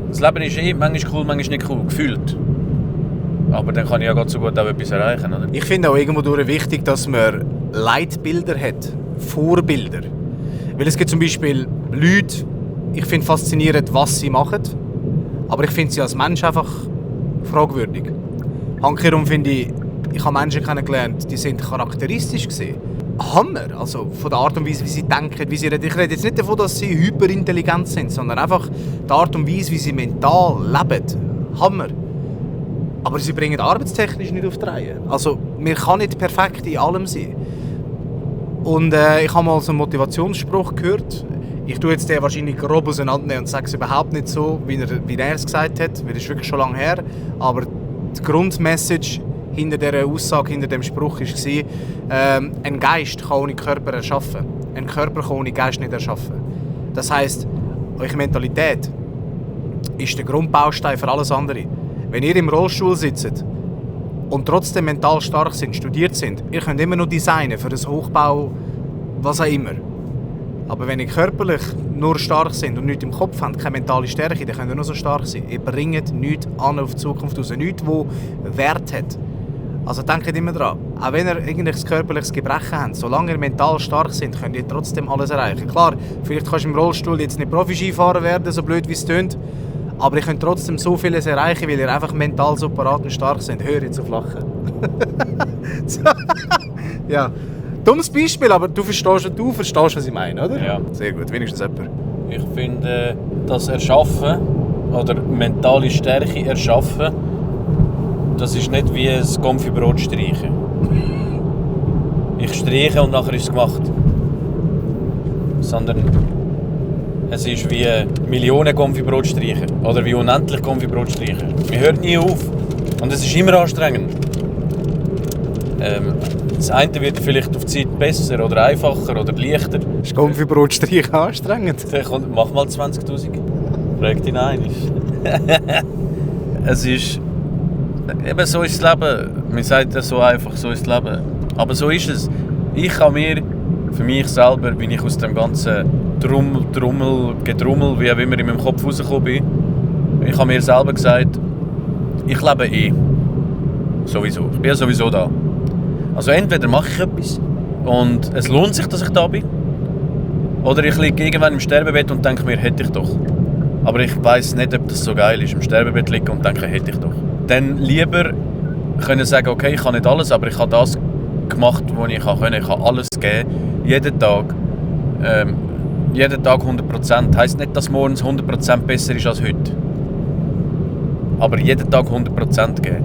Das Leben ist manchmal cool, manchmal nicht cool, gefühlt. Aber dann kann ich ja ganz so gut auch etwas erreichen, oder? Ich finde auch irgendwo wichtig, dass man Leitbilder hat, Vorbilder. Weil es gibt zum Beispiel Leute, ich finde faszinierend, was sie machen, aber ich finde sie als Mensch einfach fragwürdig. Handkehrum finde ich habe Menschen kennengelernt, die sind charakteristisch gewesen, Hammer. Also von der Art und Weise, wie sie denken, wie sie reden. Ich rede jetzt nicht davon, dass sie hyperintelligent sind, sondern einfach die Art und Weise, wie sie mental leben. Hammer. Aber sie bringen arbeitstechnisch nicht auf die Reihe. Also man kann nicht perfekt in allem sein. Und ich habe mal so einen Motivationsspruch gehört. Ich tue jetzt den wahrscheinlich grob auseinandernehmen und sage es überhaupt nicht so, wie er es gesagt hat, weil das ist wirklich schon lange her. Aber die Grundmessage hinter dieser Aussage, hinter dem Spruch war, ein Geist kann ohne Körper erschaffen. Ein Körper kann ohne Geist nicht erschaffen. Das heisst, eure Mentalität ist der Grundbaustein für alles andere. Wenn ihr im Rollstuhl sitzt und trotzdem mental stark sind, studiert sind, ihr könnt immer noch designen für das Hochbau, was auch immer. Aber wenn ihr körperlich nur stark sind und nichts im Kopf habt, keine mentale Stärke, dann könnt ihr noch so stark sein. Ihr bringt nichts an auf die Zukunft raus, nichts, das Wert hat. Also denkt immer dran, auch wenn ihr irgendwelches körperliches Gebrechen habt, solange ihr mental stark sind, könnt ihr trotzdem alles erreichen. Klar, vielleicht kannst du im Rollstuhl jetzt nicht Profi-Skifahrer werden, so blöd wie es tönt, aber ihr könnt trotzdem so vieles erreichen, weil ihr einfach mental so parat und stark seid. Hör jetzt auf Lachen. Ja, dummes Beispiel, aber du verstehst, was ich meine, oder? Ja. Sehr gut, wenigstens jemand. Ich finde, das Erschaffen oder mentale Stärke erschaffen, das ist nicht wie ein Konfibrot streichen. Ich streiche und nachher ist es gemacht. Sondern es ist wie Millionen Konfibrot streichen oder wie unendlich Konfibrot streichen. Man hört nie auf und es ist immer anstrengend. Das eine wird vielleicht auf die Zeit besser oder einfacher oder leichter. Ist Konfibrotstreich anstrengend? Mach mal 20'000. Frag dich ein. Es ist... Eben so ist das Leben. Man sagt ja so einfach, so ist das Leben. Aber so ist es. Ich kann mir, für mich selber, bin ich aus dem ganzen Gedrummel, wie auch immer in meinem Kopf rausgekommen bin, ich habe mir selber gesagt, ich lebe sowieso. Ich bin ja sowieso da. Also entweder mache ich etwas und es lohnt sich, dass ich da bin, oder ich liege irgendwann im Sterbebett und denke mir, hätte ich doch. Aber ich weiss nicht, ob das so geil ist, im Sterbebett liegen und denke, hätte ich doch. Dann lieber können sagen, okay, ich kann nicht alles, aber ich habe das gemacht, was ich kann. Ich habe alles gegeben, jeden Tag 100%. Heisst nicht, dass morgens 100% besser ist als heute. Aber jeden Tag 100% geben.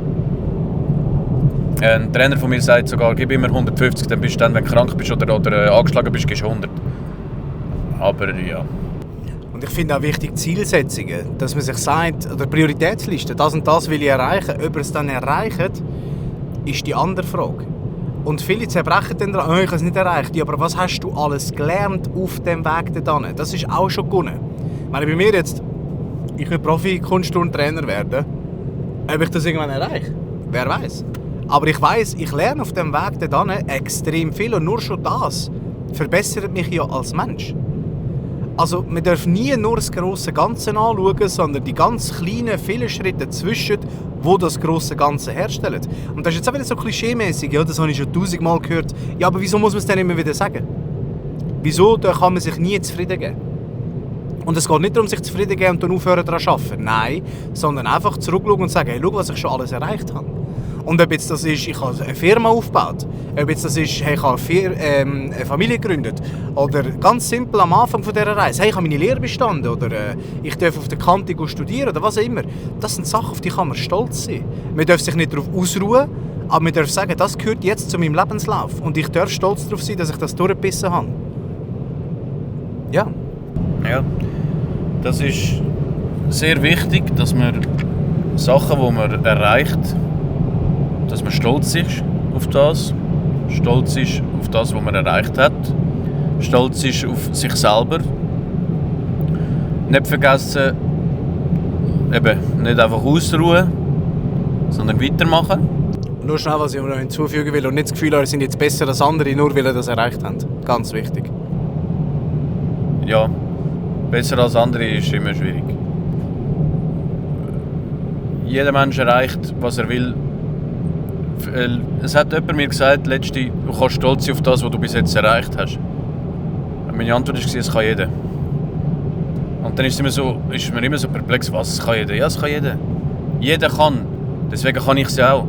Ein Trainer von mir sagt sogar, gib immer 150, dann bist du dann, wenn du krank bist oder angeschlagen bist, gibst du 100. Aber ja. Und ich finde auch wichtig Zielsetzungen, dass man sich sagt, oder Prioritätsliste, das und das will ich erreichen. Ob ihr es dann erreicht, ist die andere Frage. Und viele zerbrechen dann daran, ich habe es nicht erreicht. Ja, aber was hast du alles gelernt auf dem Weg dorthin? Das ist auch schon gewonnen. Wenn bei mir jetzt, ich will Profi-Kunstturntrainer werden, ob ich das irgendwann erreiche? Wer weiß. Aber ich weiss, ich lerne auf dem Weg dorthin extrem viel und nur schon das verbessert mich ja als Mensch. Also man darf nie nur das grosse Ganze anschauen, sondern die ganz kleinen, vielen Schritte dazwischen, die das grosse Ganze herstellen. Und das ist jetzt auch wieder so klischeemäßig, ja, das habe ich schon 1000-mal gehört. Ja, aber wieso muss man es dann immer wieder sagen? Wieso da kann man sich nie zufrieden geben? Und es geht nicht darum, sich zufrieden geben und dann aufhören daran zu arbeiten. Nein, sondern einfach zurückschauen und sagen, hey, schau, was ich schon alles erreicht habe. Und ob jetzt das ist, ich habe eine Firma aufgebaut, ob jetzt das ist, hey, ich habe eine Familie gegründet, oder ganz simpel am Anfang von dieser Reise, hey, ich habe meine Lehre bestanden, oder ich darf auf der Kante studieren, oder was auch immer. Das sind Sachen, auf die kann man stolz sein. Man darf sich nicht darauf ausruhen, aber man darf sagen, das gehört jetzt zu meinem Lebenslauf. Und ich darf stolz darauf sein, dass ich das durchgebissen habe. Ja. Ja, das ist sehr wichtig, dass man Sachen, die man erreicht, dass man stolz ist auf das, stolz ist auf das, was man erreicht hat, stolz ist auf sich selber. Nicht vergessen, eben nicht einfach ausruhen, sondern weitermachen. Nur schnell, was ich noch hinzufügen will und nicht das Gefühl haben, sind jetzt besser als andere, nur weil sie das erreicht haben. Ganz wichtig. Ja, besser als andere ist immer schwierig. Jeder Mensch erreicht, was er will. Es hat jemand mir gesagt, letzte, du kannst stolz sein auf das, was du bis jetzt erreicht hast. Meine Antwort war, es kann jeder. Und dann ist man immer so perplex, was, es kann jeder? Ja, es kann jeder. Jeder kann. Deswegen kann ich es ja auch.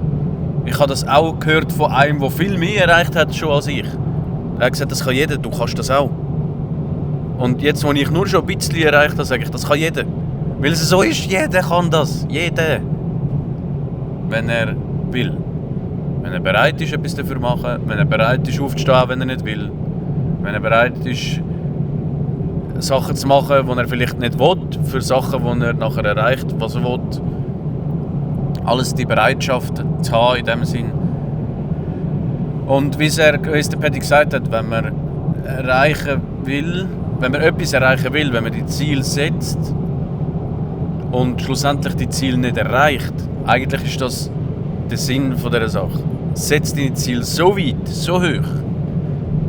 Ich habe das auch gehört von einem, der viel mehr erreicht hat schon als ich. Er hat gesagt, das kann jeder, du kannst das auch. Und jetzt, wo ich nur schon ein bisschen erreicht habe, sage ich, das kann jeder. Weil es so ist, jeder kann das. Jeder. Wenn er will. Wenn er bereit ist, etwas dafür zu machen. Wenn er bereit ist, aufzustehen, wenn er nicht will. Wenn er bereit ist, Sachen zu machen, die er vielleicht nicht will. Für Sachen, die er nachher erreicht, was er will. Alles die Bereitschaft zu haben in dem Sinn. Und wie es der Paddy gesagt hat, wenn man erreichen will, wenn man etwas erreichen will, wenn man die Ziele setzt und schlussendlich die Ziele nicht erreicht, eigentlich ist das der Sinn dieser Sache. Setz deine Ziele so weit, so hoch,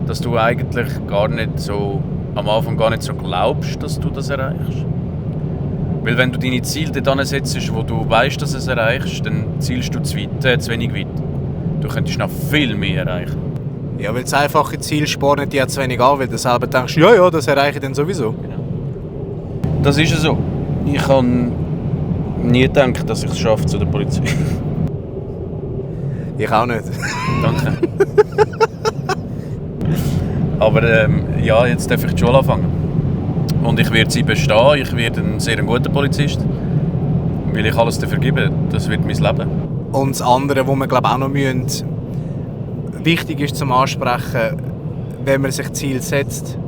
dass du eigentlich am Anfang gar nicht so glaubst, dass du das erreichst. Weil wenn du deine Ziele dort setzt, wo du weißt, dass du es erreichst, dann zielst du zu wenig weit. Du könntest noch viel mehr erreichen. Ja, weil das einfache Ziel spornt dich zu wenig an, weil du selber denkst, ja, das erreiche ich dann sowieso. Genau. Das ist so. Ich habe nie gedacht, dass ich es schaffe zu der Polizei. Ich auch nicht. Danke. Aber ja, jetzt darf ich die Schule anfangen. Und ich werde sie bestehen. Ich werde ein sehr guter Polizist. Weil ich alles dafür gebe. Das wird mein Leben. Und das andere, was wir auch noch wichtig ist zum Ansprechen, wenn man sich Ziel setzt,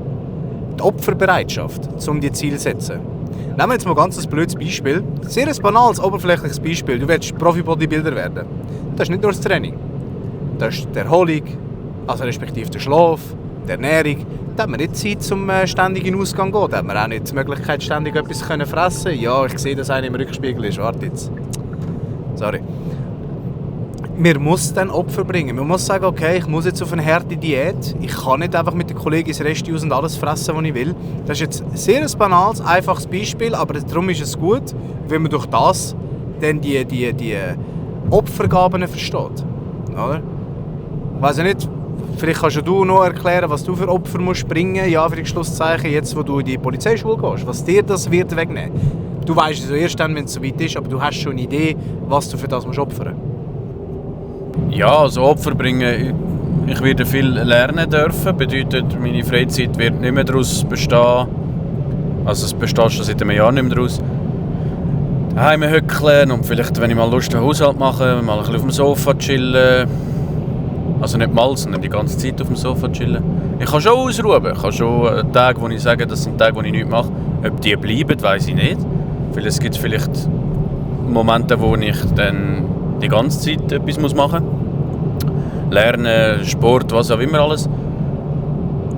die Opferbereitschaft, um die Ziele zu setzen. Nehmen wir jetzt mal ganz ein blödes Beispiel. Sehr ein banales, oberflächliches Beispiel. Du willst Profi-Bodybuilder werden. Das ist nicht nur das Training. Das ist die Erholung, also respektive der Schlaf, die Ernährung. Da hat man nicht Zeit, um ständig in den Ausgang zu gehen. Da hat man auch nicht die Möglichkeit, ständig etwas zu fressen. Ja, ich sehe, dass einer im Rückspiegel ist. Warte jetzt. Sorry. Man muss dann Opfer bringen. Man muss sagen, okay, ich muss jetzt auf eine harte Diät. Ich kann nicht einfach mit den Kollegen ins Restaurant und alles fressen, was ich will. Das ist jetzt sehr ein banales, einfaches Beispiel, aber darum ist es gut, wenn man durch das dann die Opfergaben versteht. Oder? Ich weiss nicht, vielleicht kannst du noch erklären, was du für Opfer musst bringen, ja, für die Schlusszeichen, jetzt wo du in die Polizeischule gehst, was dir das wird wegnehmen. Du weißt es erst dann, wenn es soweit ist, aber du hast schon eine Idee, was du für das musst opfern. Ja, also Opfer bringen. Ich werde viel lernen dürfen. Bedeutet, meine Freizeit wird nicht mehr daraus bestehen. Also es besteht schon seit einem Jahr nicht mehr daraus. Daheim hückeln und vielleicht, wenn ich mal Lust habe, Haushalt machen, mal ein bisschen auf dem Sofa chillen. Also nicht mal, sondern die ganze Zeit auf dem Sofa chillen. Ich kann schon ausruhen. Ich habe schon Tage, wo ich sage, das sind Tage, wo ich nichts mache. Ob die bleiben, weiss ich nicht. Weil es gibt vielleicht Momente, wo ich dann die ganze Zeit etwas machen muss. Lernen, Sport, was auch immer alles.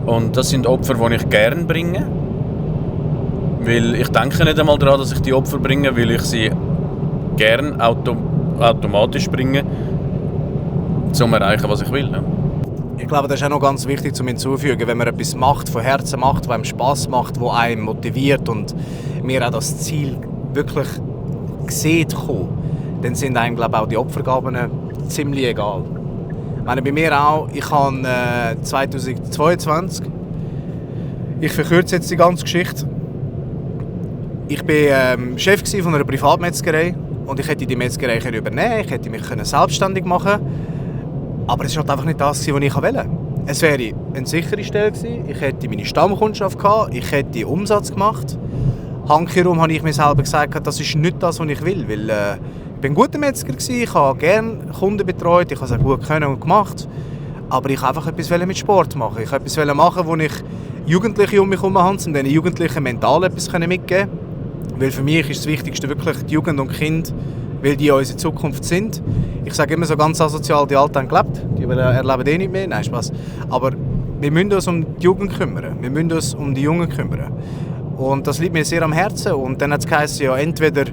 Und das sind Opfer, die ich gerne bringe. Weil ich denke nicht einmal daran, dass ich die Opfer bringe, weil ich sie gerne automatisch bringe, um zu erreichen, was ich will. Ja. Ich glaube, das ist auch noch ganz wichtig zu hinzufügen, wenn man etwas macht, von Herzen macht, was einem Spass macht, was einem motiviert und mir auch das Ziel wirklich sieht, dann sind einem, glaube ich, auch die Opfergaben ziemlich egal. Ich meine, bei mir auch, ich habe 2022, ich verkürze jetzt die ganze Geschichte, ich war Chef von einer Privatmetzgerei und ich hätte die Metzgerei übernehmen können, ich hätte mich selbstständig machen können, aber es war halt einfach nicht das, was ich wollte. Es wäre eine sichere Stelle gewesen, ich hätte meine Stammkundschaft gehabt, ich hätte Umsatz gemacht. Handkehrum habe ich mir selber gesagt, das ist nicht das, was ich will, weil ich war ein guter Metzger, ich habe gerne Kunden betreut, ich habe es auch gut können und gemacht, aber ich wollte einfach etwas mit Sport machen. Ich wollte etwas machen, wo ich Jugendliche um mich herum habe, um diesen Jugendlichen mental etwas mitgeben können. Weil für mich ist das Wichtigste wirklich die Jugend und die Kinder, weil die unsere Zukunft sind. Ich sage immer so ganz asozial, die Alten haben gelebt, die erleben nicht mehr, nein, Spaß. Aber wir müssen uns um die Jugend kümmern, wir müssen uns um die Jungen kümmern. Und das liegt mir sehr am Herzen. Und dann hat es geheißen, ja, entweder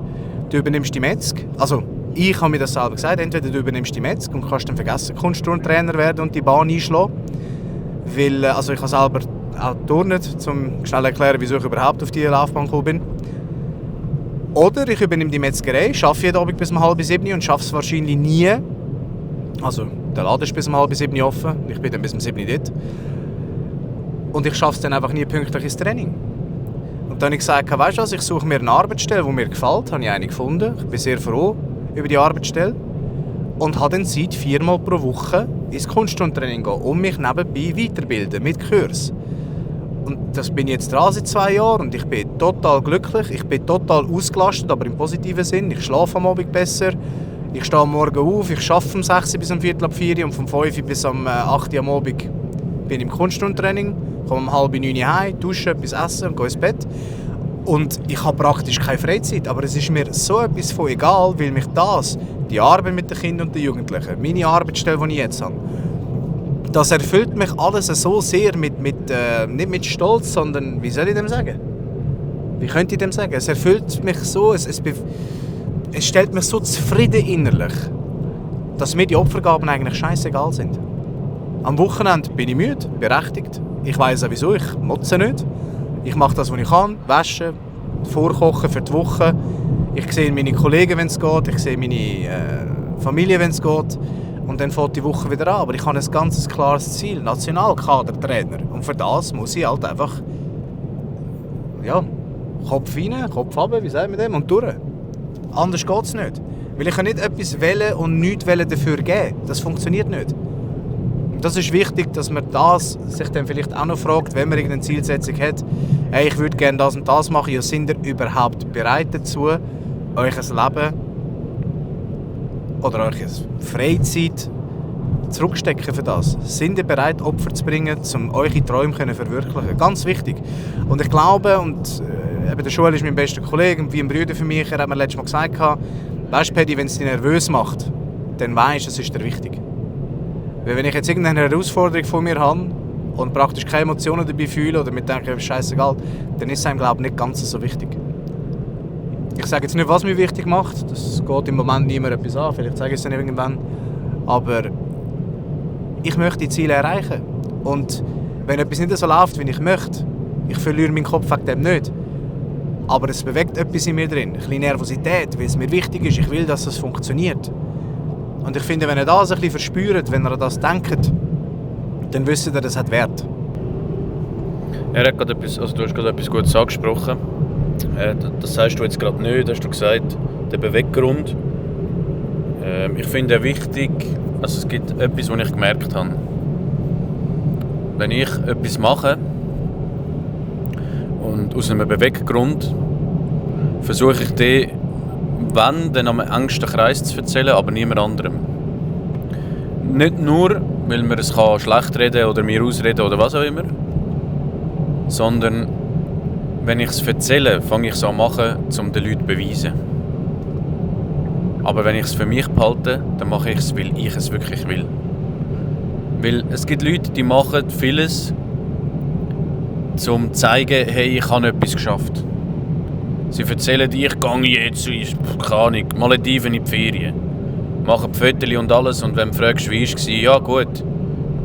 du übernimmst die Metzg, also ich habe mir das selber gesagt, entweder du übernimmst die Metzg und kannst dann vergessen, Kunstturntrainer werden und die Bahn einschlagen. Weil, also ich habe selber auch turnet, um schnell zu erklären, wieso ich überhaupt auf diese Laufbahn gekommen bin. Oder ich übernehme die Metzgerei, arbeite jeden Abend bis um 6:30 und schaffe es wahrscheinlich nie. Also der Laden ist bis um 6:30 offen, ich bin dann bis um 7 dort. Und ich schaffe es dann einfach nie pünktlich ins Training. Und dann habe ich gesagt, weißt du was, ich suche mir eine Arbeitsstelle, die mir gefällt. Habe ich eine gefunden. Ich bin sehr froh über die Arbeitsstelle. Und habe dann Zeit, 4-mal pro Woche ins Kunststundentraining gehen und mich nebenbei weiterbilden mit Kurs. Und das bin ich jetzt dran seit 2 Jahren und ich bin total glücklich, ich bin total ausgelastet, aber im positiven Sinn. Ich schlafe am Abend besser, ich stehe am Morgen auf, ich arbeite vom 6 bis um 4:45 und vom 5 bis am 8 am Abend bin ich im Kunststundentraining, komme um 8:30 heim, dusche, etwas essen und gehe ins Bett. Und ich habe praktisch keine Freizeit, aber es ist mir so etwas von egal, weil mich die Arbeit mit den Kindern und den Jugendlichen, meine Arbeitsstelle, die ich jetzt habe, das erfüllt mich alles so sehr nicht mit Stolz, sondern, wie soll ich dem sagen? Wie könnte ich dem sagen? Es erfüllt mich so, es stellt mich so zufrieden innerlich, dass mir die Opfergaben eigentlich scheißegal sind. Am Wochenende bin ich müde, berechtigt. Ich weiss sowieso, ich motze nicht. Ich mache das, was ich kann, waschen, vorkochen für die Woche. Ich sehe meine Kollegen, wenn es geht, ich sehe meine Familie, wenn es geht. Und dann fängt die Woche wieder an. Aber ich habe ein ganz klares Ziel, Nationalkadertrainer. Und für das muss ich halt einfach Kopf rein, Kopf runter, wie sagt man dem, und durch. Anders geht es nicht. Weil ich kann nicht etwas wählen und nichts dafür geben. Das funktioniert nicht. Und das ist wichtig, dass man sich dann vielleicht auch noch fragt, wenn man irgendeine Zielsetzung hat, hey, ich würde gerne das und das machen, ja, sind ihr überhaupt bereit dazu, euch ein Leben oder eure Freizeit zurückstecken für das? Sind ihr bereit, Opfer zu bringen, um eure Träume zu verwirklichen? Ganz wichtig. Und ich glaube, der Joel ist mein bester Kollege und wie ein Bruder für mich, er hat mir letztes Mal gesagt, weisst Paddy, wenn es dich nervös macht, dann weisst du, es ist dir wichtig. Weil wenn ich jetzt irgendeine Herausforderung von mir habe und praktisch keine Emotionen dabei fühle oder mir denke, es ist scheißegal, dann ist es einem, glaube ich, nicht ganz so wichtig. Ich sage jetzt nicht, was mich wichtig macht, das geht im Moment niemand etwas an, vielleicht sage ich es dann irgendwann, aber ich möchte die Ziele erreichen. Und wenn etwas nicht so läuft, wie ich möchte, ich verliere meinen Kopf wegen dem nicht. Aber es bewegt etwas in mir drin, ein bisschen Nervosität, weil es mir wichtig ist, ich will, dass es funktioniert. Und ich finde, wenn ihr das ein bisschen verspürt, wenn ihr an das denkt, dann wisst ihr, das hat Wert. Du hast gerade etwas Gutes angesprochen. Das sagst du jetzt gerade nicht, hast du gesagt, der Beweggrund. Ich finde wichtig, es gibt etwas, was ich gemerkt habe. Wenn ich etwas mache und aus einem Beweggrund versuche ich den, dann am engsten Kreis zu erzählen, aber niemand anderem. Nicht nur, weil man es schlecht reden oder mir ausreden oder was auch immer, sondern wenn ich es erzähle, fange ich es an machen, um den Leuten zu beweisen. Aber wenn ich es für mich behalte, dann mache ich es, weil ich es wirklich will. Weil es gibt Leute, die machen vieles, um zu zeigen, hey, ich habe etwas geschafft. Sie erzählen, ich gehe jetzt keine Ahnung, Malediven in die Ferien. Machen Fotos und alles und wenn du fragst, wie war es, ja gut.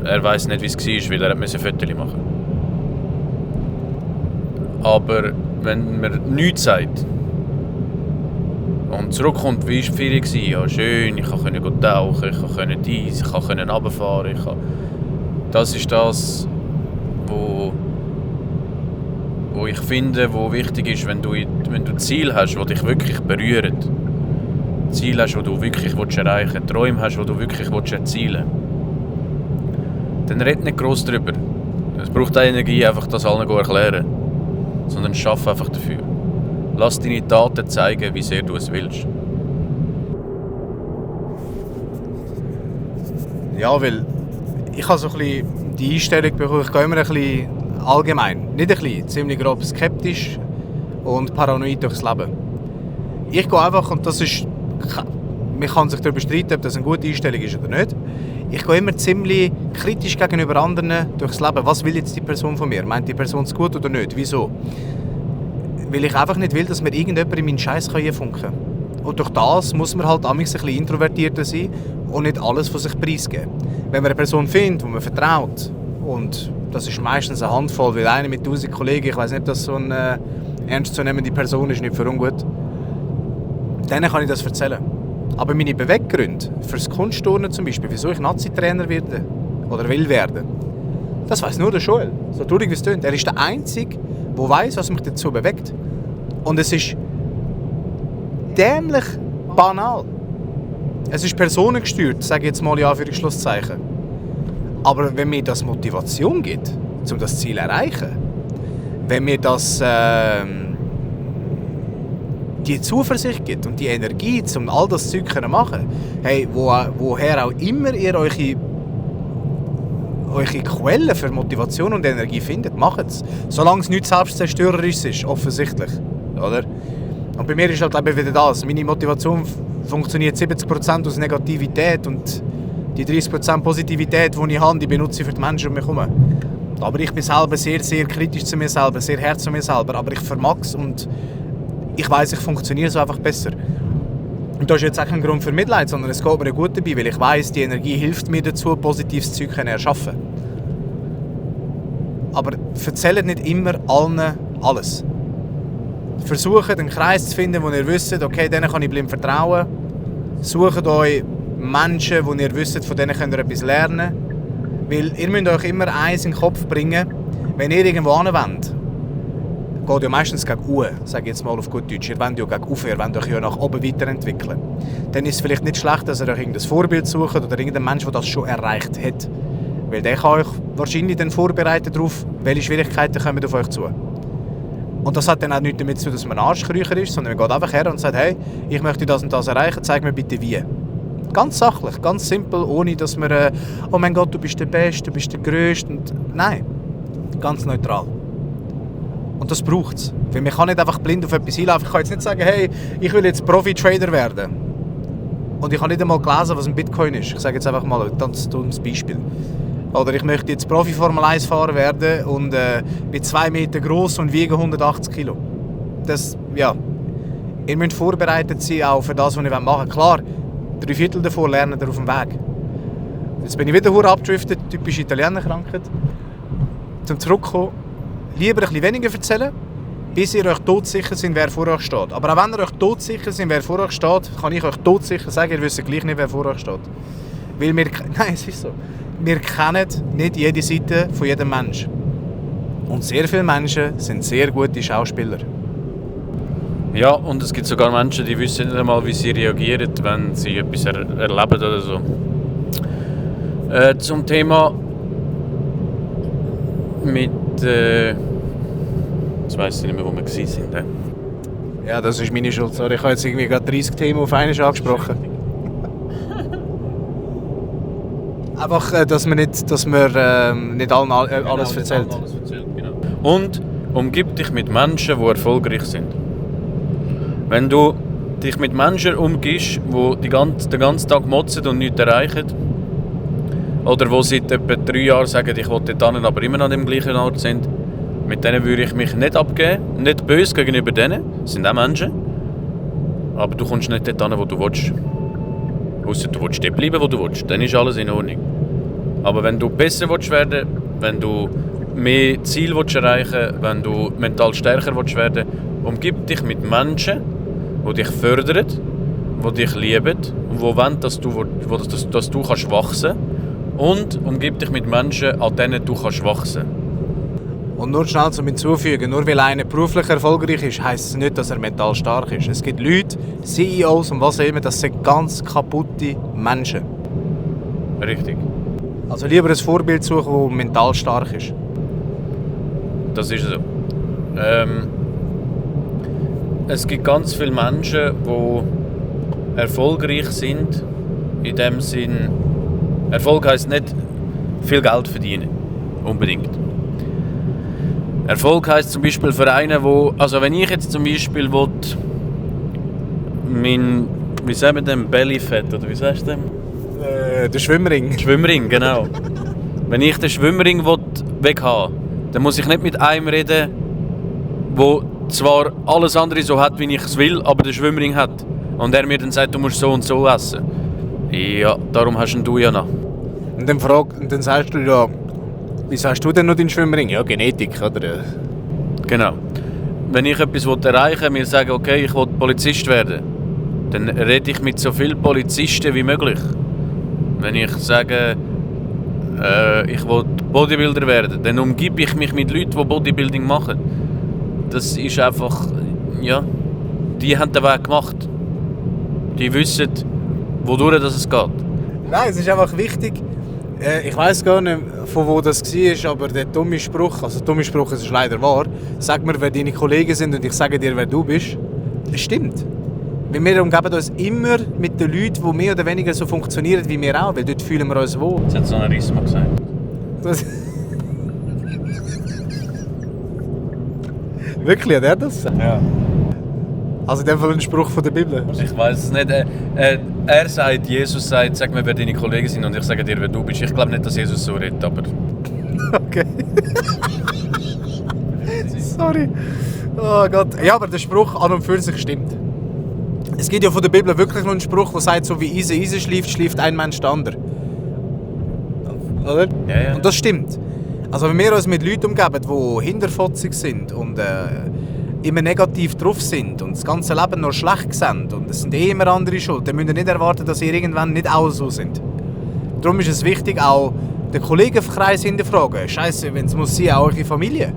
Er weiss nicht, wie es war, weil er musste Fotos machen. Aber wenn man nichts sagt und zurückkommt, wie war die Ferien? Ja, schön, ich konnte tauchen, ich konnte dies, ich konnte runterfahren. Das ist das, wo ich finde, wo wichtig ist, wenn du Ziele hast, die dich wirklich berühren. Ziele hast, die du wirklich erreichen willst, Träume hast, die du wirklich erzielen willst. Dann red nicht gross darüber. Es braucht auch Energie, einfach das allen zu erklären. Sondern schaff einfach dafür. Lass deine Taten zeigen, wie sehr du es willst. Ja, weil ich habe so ein bisschen die Einstellung bekommen, ich gehe immer ein bisschen allgemein, nicht ein bisschen, ziemlich grob skeptisch und paranoid durchs Leben. Ich gehe einfach, und das ist, man kann sich darüber streiten, ob das eine gute Einstellung ist oder nicht, ich gehe immer ziemlich kritisch gegenüber anderen durchs Leben. Was will jetzt die Person von mir? Meint die Person es gut oder nicht? Wieso? Weil ich einfach nicht will, dass mir irgendjemand in meinen Scheiß einfunken kann. Und durch das muss man halt ein bisschen introvertierter sein und nicht alles von sich preisgeben. Wenn man eine Person findet, die man vertraut, und das ist meistens eine Handvoll, weil einer mit 1000 Kollegen, ich weiss nicht, ob das so eine ernstzunehmende Person ist, nicht für ungut, denen kann ich das erzählen. Aber meine Beweggründe fürs Kunstturnen zum Beispiel, wieso ich Nazi-Trainer werde oder will werden, das weiss nur der Joel. So traurig wie es klingt. Er ist der Einzige, der weiss, was mich dazu bewegt. Und es ist dämlich banal. Es ist personengesteuert, sage ich jetzt mal in Anführungszeichen. Aber wenn mir das Motivation gibt, um das Ziel zu erreichen, wenn mir das die Zuversicht gibt und die Energie, um all das Zeug zu machen, hey, woher auch immer ihr eure Quellen für Motivation und Energie findet, macht es. Solange es nicht selbstzerstörerisch ist, offensichtlich. Oder? Und bei mir ist halt eben wieder das. Meine Motivation funktioniert 70% aus Negativität und die 30% Positivität, die ich habe, die benutze ich für die Menschen um mich herum. Aber ich bin selber sehr, sehr kritisch zu mir selber, sehr hart zu mir selber. Aber ich vermag es und ich weiss, ich funktioniere so einfach besser. Und das ist jetzt auch kein Grund für Mitleid, sondern es geht mir gut dabei, weil ich weiss, die Energie hilft mir dazu, positives Zeug zu erschaffen. Aber erzählt nicht immer allen alles. Versucht einen Kreis zu finden, wo ihr wisst, okay, denen kann ich blind vertrauen. Sucht euch Menschen, wo ihr wisst, von denen könnt ihr etwas lernen. Weil ihr müsst euch immer eins in den Kopf bringen, wenn ihr irgendwo hinwollt. Geht ja meistens gegen unten, sage ich jetzt mal auf gut Deutsch. Ihr wollt ja gegen oben, ihr wollt euch ja nach oben weiterentwickeln. Dann ist es vielleicht nicht schlecht, dass ihr euch irgendein Vorbild sucht oder irgendeinen Menschen, der das schon erreicht hat. Weil der kann euch wahrscheinlich dann vorbereiten darauf, welche Schwierigkeiten kommen auf euch zu. Und das hat dann auch nichts damit zu tun, dass man ein Arschkriecher ist, sondern man geht einfach her und sagt, hey, ich möchte das und das erreichen, zeig mir bitte wie. Ganz sachlich, ganz simpel, ohne dass man, oh mein Gott, du bist der Beste, du bist der Größte. Und nein, ganz neutral. Und das braucht es. Weil man kann nicht einfach blind auf etwas hinlaufen. Ich kann jetzt nicht sagen, hey, ich will jetzt Profi-Trader werden. Und ich habe nicht einmal gelesen, was ein Bitcoin ist. Ich sage jetzt einfach mal ein ganz dummes Beispiel. Oder ich möchte jetzt Profi-Formel-1-Fahrer werden und bin 2 Meter groß und wiege 180 Kilo. Das, ja. Ihr müsst vorbereitet sein auch für das, was ihr machen wollt. Klar, 3/4 davon lernen ihr auf dem Weg. Jetzt bin ich wieder abgedriftet, typisch Italiener-Krankheit. Zum Zurückkommen, lieber ein bisschen weniger erzählen, bis ihr euch todsicher seid, wer vor euch steht. Aber auch wenn ihr euch todsicher seid, wer vor euch steht, kann ich euch todsicher sagen, ihr wisst gleich nicht, wer vor euch steht. Weil nein, es ist so. Wir kennen nicht jede Seite von jedem Menschen. Und sehr viele Menschen sind sehr gute Schauspieler. Ja, und es gibt sogar Menschen, die wissen nicht einmal, wie sie reagieren, wenn sie etwas erleben oder so. Zum Thema mit... jetzt weiss ich nicht mehr, wo wir waren. Ja, das ist meine Schuld. Sorry, ich habe jetzt irgendwie gerade 30 Themen auf einmal angesprochen. Einfach, dass man nicht allen alles erzählt. Genau. Und umgib dich mit Menschen, die erfolgreich sind. Wenn du dich mit Menschen umgibst, die den ganzen Tag motzen und nichts erreichen, oder die seit etwa 3 Jahren sagen, ich will dort hin, aber immer noch an dem gleichen Ort sind, mit denen würde ich mich nicht abgeben, nicht böse gegenüber denen, das sind auch Menschen, aber du kommst nicht dort hin, wo du willst. Ausser du willst dort bleiben, wo du willst, dann ist alles in Ordnung. Aber wenn du besser werden willst, wenn du mehr Ziele erreichen willst, wenn du mental stärker werden willst, umgib dich mit Menschen, die dich fördern, die dich lieben und die wollen, dass du kannst wachsen. Und umgib dich mit Menschen, an denen du kannst wachsen. Und nur schnell zum Hinzufügen, nur weil einer beruflich erfolgreich ist, heisst es nicht, dass er mental stark ist. Es gibt Leute, CEOs und was auch immer, das sind ganz kaputte Menschen. Richtig. Also lieber ein Vorbild suchen, das mental stark ist. Das ist so. Es gibt ganz viele Menschen, die erfolgreich sind. In dem Sinn, Erfolg heisst nicht viel Geld verdienen. Unbedingt. Erfolg heisst zum Beispiel für einen, also wenn ich jetzt zum Beispiel wie sagen wir dem, Bellyfett, oder wie sagst du dem? Der Schwimmring. Schwimmring, genau. Wenn ich den Schwimmring weg haben will, dann muss ich nicht mit einem reden, der zwar alles andere so hat, wie ich es will, aber den Schwimmring hat. Und er mir dann sagt, du musst so und so essen. Ja, darum hast du ja noch. Und dann sagst du ja, wie sagst du denn noch deinen Schwimmring? Ja, Genetik, oder? Genau. Wenn ich etwas erreichen will, mir sagen, okay, ich will Polizist werden, dann rede ich mit so vielen Polizisten wie möglich. Wenn ich sage, ich will Bodybuilder werden, dann umgebe ich mich mit Leuten, die Bodybuilding machen. Das ist einfach, ja, die haben den Weg gemacht. Die wissen, wodurch es geht. Nein, es ist einfach wichtig, Ich weiss gar nicht, von wo das war, aber der dumme Spruch, es ist leider wahr, sag mir, wer deine Kollegen sind und ich sage dir, wer du bist. Das stimmt. Weil wir umgeben uns immer mit den Leuten, die mehr oder weniger so funktionieren wie wir auch, weil dort fühlen wir uns wohl. Das hat so ein Rissma gesagt. Wirklich, hat er das gesagt? Ja. Also in dem Fall ein Spruch von der Bibel. Ich weiß es nicht. Er sagt, Jesus sagt, sag mir, wer deine Kollegen sind und ich sage dir, wer du bist. Ich glaube nicht, dass Jesus so redet, aber... Okay. Sorry. Oh Gott. Ja, aber der Spruch an und für sich stimmt. Es gibt ja von der Bibel wirklich noch einen Spruch, der sagt, so wie Eise schläft, schläft ein Mensch der andere. Oder? Ja. Und das stimmt. Also wenn wir uns mit Leuten umgeben, die hinterfotzig sind und immer negativ drauf sind und das ganze Leben nur schlecht sehen und es sind immer andere schuld, dann müsst ihr nicht erwarten, dass ihr irgendwann nicht auch so sind. Darum ist es wichtig, auch den Kollegenkreis hinterfragen. Scheiße, wenn es muss sein, auch eure Familie.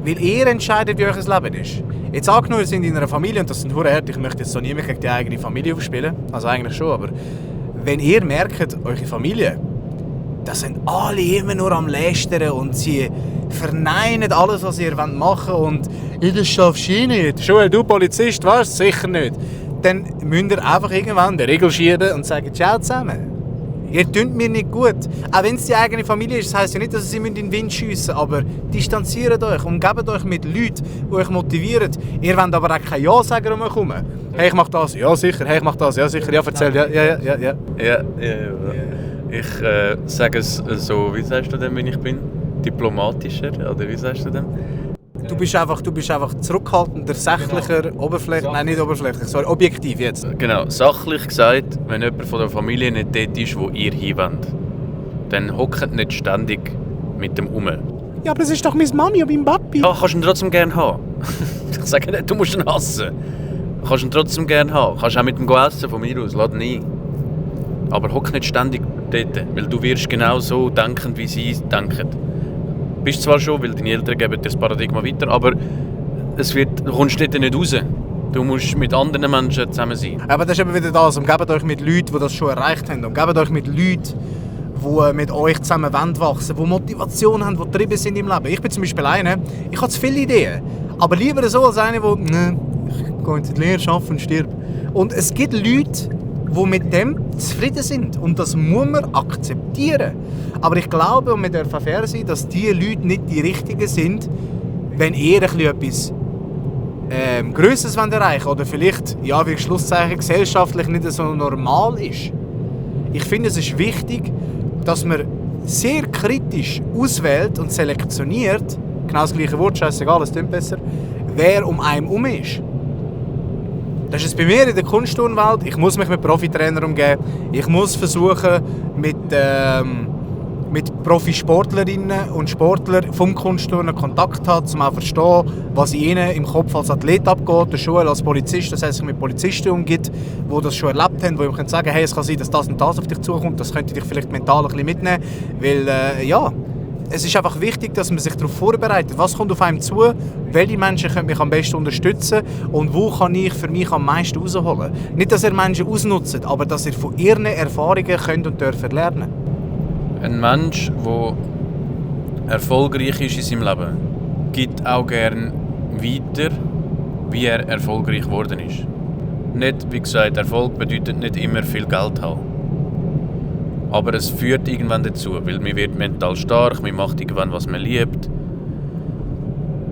Weil ihr entscheidet, wie euer Leben ist. Jetzt angenommen, ihr seid in einer Familie und das sind verdammt, ich möchte jetzt so niemand gegen die eigene Familie aufspielen, also eigentlich schon, aber wenn ihr merkt, eure Familie, das sind alle immer nur am Lästern und sie verneinen alles, was ihr machen wollt und «Das schaffst du nicht, Joel, du Polizist, weißt du, sicher nicht.» Dann müsst ihr einfach irgendwann den Riegel schieben und sagen «Ciao zusammen, ihr tut mir nicht gut.» Auch wenn es die eigene Familie ist, das heisst ja nicht, dass sie in den Wind schiessen, aber distanziert euch, umgebt euch mit Leuten, die euch motivieren. Ihr wollt aber auch kein Ja sagen um euch herum. «Hey, ich mach das, ja sicher, hey, ich mach das, ja sicher, ja erzähl, ja.» Ja. Ich sage es so, wie sagst du denn, wenn ich bin? Diplomatischer, oder wie sagst du denn? Du bist einfach zurückhaltender, sächlicher, objektiv jetzt. Genau, sachlich gesagt, wenn jemand von der Familie nicht dort ist, wo ihr hinwollt, dann hockt nicht ständig mit dem um. Ja, aber das ist doch meine Mami und mein Papi. Ja, kannst du ihn trotzdem gerne haben. Ich sage nicht, du musst ihn hassen. Kannst du ihn trotzdem gerne haben. Kannst auch mit ihm essen, von mir aus, lad ihn ein. Aber hock nicht ständig dort, weil du wirst genau so denken, wie sie denken. Du bist zwar schon, weil deine Eltern geben dir das Paradigma weiter, aber du kommst dort nicht raus. Du musst mit anderen Menschen zusammen sein. Aber das ist eben wieder das, umgebt euch mit Leuten, die das schon erreicht haben. Umgebt euch mit Leuten, die mit euch zusammen wachsen wollen, die Motivation haben, die getrieben sind im Leben. Ich bin zum Beispiel einer, ich habe zu viele Ideen, aber lieber so als einer, der ich gehe in die Lehre, arbeiten und stirb. Und es gibt Leute, die mit dem zufrieden sind. Und das muss man akzeptieren. Aber ich glaube, und wir dürfen fair sein, dass diese Leute nicht die Richtigen sind, wenn ihr etwas Grösseres erreichen wollt. Oder vielleicht, ja, wie Schlusszeichen, gesellschaftlich nicht so normal ist. Ich finde, es ist wichtig, dass man sehr kritisch auswählt und selektioniert, genau das gleiche Wort, scheißegal, es klingt besser, wer um einen herum ist. Das ist bei mir in der Kunstturnwelt. Ich muss mich mit Profitrainern umgeben. Ich muss versuchen, mit Profisportlerinnen und Sportlern vom Kunstturnen Kontakt zu haben, um auch zu verstehen, was in ihnen im Kopf als Athlet abgeht. Der Schule als Polizist, das heißt, sich mit Polizisten umgeht, die das schon erlebt haben, die ihm sagen können, hey, es kann sein, dass das und das auf dich zukommt, das könnte dich vielleicht mental ein bisschen mitnehmen. Weil, es ist einfach wichtig, dass man sich darauf vorbereitet. Was kommt auf einem zu? Welche Menschen können mich am besten unterstützen? Und wo kann ich für mich am meisten rausholen? Nicht, dass ihr Menschen ausnutzt, aber dass ihr von ihren Erfahrungen könnt und dürft lernen. Ein Mensch, der erfolgreich ist in seinem Leben, gibt auch gerne weiter, wie er erfolgreich geworden ist. Nicht, wie gesagt, Erfolg bedeutet nicht immer viel Geld haben. Aber es führt irgendwann dazu, weil man wird mental stark, man macht irgendwann, was man liebt.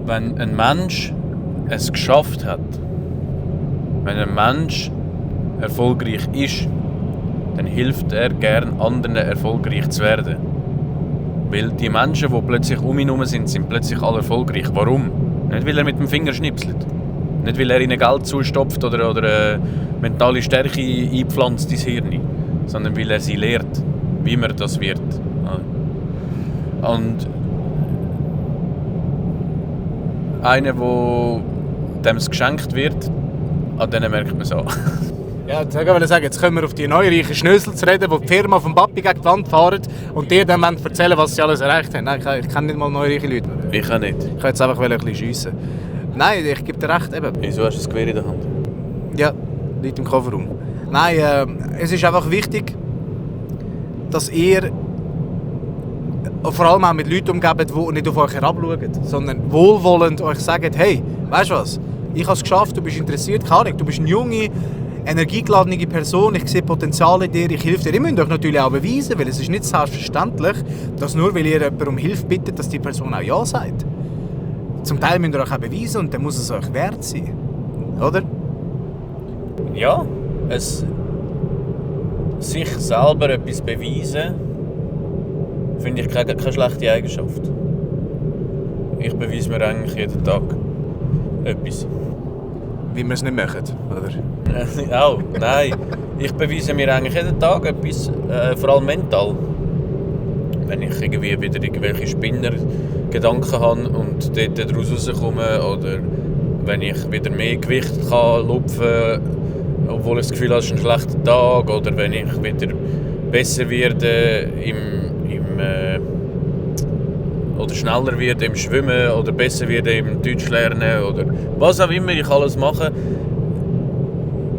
Wenn ein Mensch es geschafft hat, wenn ein Mensch erfolgreich ist, dann hilft er gern anderen erfolgreich zu werden. Weil die Menschen, die plötzlich um ihn herum sind plötzlich alle erfolgreich. Warum? Nicht, weil er mit dem Finger schnipselt. Nicht, weil er ihnen Geld zustopft oder mentale Stärke einpflanzt ins Hirn. Sondern weil er sie lehrt, wie man das wird. Und einer, dem es geschenkt wird, an denen merkt man es an. Ja, ich wollte sagen, jetzt können wir auf die neureichen Schnösel zu reden, die die Firma vom Papi gegen die Wand fahren und dir dann erzählen, was sie alles erreicht haben. Nein, ich kenne nicht mal neureiche Leute. Ich auch nicht. Ich kann jetzt einfach ein bisschen schiessen. Nein, ich gebe dir recht. Eben. Wieso hast du das Gewehr in der Hand? Ja, liegt im Kofferraum. Nein, es ist einfach wichtig, dass ihr vor allem auch mit Leuten umgebt, die nicht auf euch herabschauen, sondern wohlwollend euch sagen, hey, weißt du was, ich habe es geschafft, du bist interessiert, keine Ahnung, du bist eine junge, energiegeladene Person, ich sehe Potenzial in dir, ich helfe dir. Ihr müsst euch natürlich auch beweisen, weil es ist nicht selbstverständlich, dass nur weil ihr jemanden um Hilfe bittet, dass die Person auch Ja sagt. Zum Teil müsst ihr euch auch beweisen und dann muss es euch wert sein. Oder? Ja, sich selber etwas beweisen, finde ich keine schlechte Eigenschaft. Ich beweise mir eigentlich jeden Tag etwas. Wie wir es nicht machen, oder? Auch, nein. Ich beweise mir eigentlich jeden Tag etwas, vor allem mental. Wenn ich irgendwie wieder irgendwelche Spinnergedanken habe und dort daraus rauskomme, oder wenn ich wieder mehr Gewicht kann lupfen, obwohl ich das Gefühl habe, es ist ein schlechter Tag, oder wenn ich wieder besser werde oder schneller werde im Schwimmen oder besser werde im Deutsch lernen oder was auch immer ich alles mache.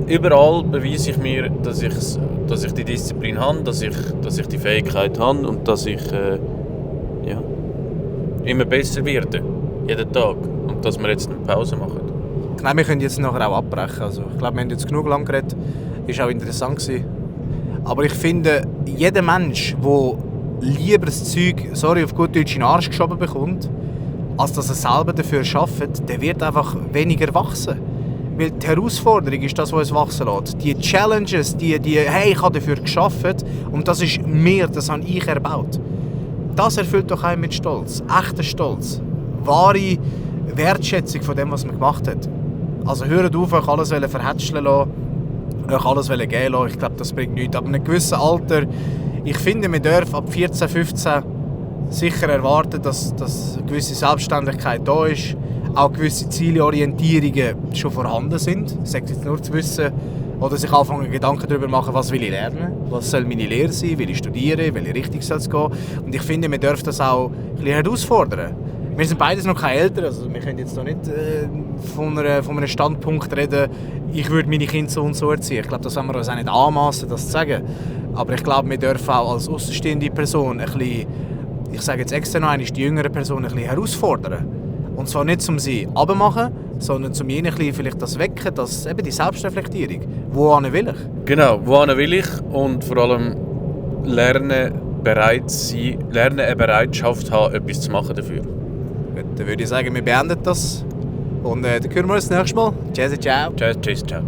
Überall beweise ich mir, dass ich die Disziplin habe, dass ich die Fähigkeit habe und dass ich immer besser werde, jeden Tag. Und dass wir jetzt eine Pause machen. Nein, wir können jetzt nachher auch abbrechen. Also, ich glaube, wir haben jetzt genug lang geredet. Ist auch interessant gewesen. Aber ich finde, jeder Mensch, der lieber das Zeug, sorry, auf gut Deutsch in den Arsch geschoben bekommt, als dass er selber dafür arbeitet, der wird einfach weniger wachsen. Weil die Herausforderung ist das, was uns wachsen lässt. Die Challenges, hey, ich habe dafür gearbeitet und das ist mir, das habe ich erbaut. Das erfüllt doch einen mit Stolz. Echter Stolz. Wahre Wertschätzung von dem, was man gemacht hat. Also hört auf, euch alles verhätscheln lassen, euch alles geben lassen. Ich glaube, das bringt nichts. Aber in einem gewissen Alter, ich finde, wir dürfen ab 14, 15 sicher erwarten, dass eine gewisse Selbstständigkeit da ist. Auch gewisse Zielorientierungen schon vorhanden sind. Ich sage jetzt nur zu wissen, oder sich anfangen Gedanken darüber machen, was will ich lernen, was soll meine Lehre sein, will ich studieren, in welche Richtung soll es gehen. Und ich finde, wir dürfen das auch ein bisschen herausfordern. Wir sind beides noch keine Eltern, also wir können jetzt noch nicht von einem Standpunkt reden, ich würde meine Kinder so und so erziehen. Ich glaube, das wollen wir uns auch nicht anmassen, das zu sagen. Aber ich glaube, wir dürfen auch als außenstehende Person ein bisschen, ich sage jetzt extra noch einmal, die jüngere Person ein bisschen herausfordern. Und zwar nicht, um sie runterzumachen, sondern um ihnen vielleicht das Wecken, eben die Selbstreflektierung. Wohin will ich? Genau, wohin will ich und vor allem lernen, eine Bereitschaft haben, etwas zu machen dafür. Gut, dann würde ich sagen, wir beenden das. Und dann hören wir uns das nächste Mal. Tschüss, ciao. Tschüss, ciao.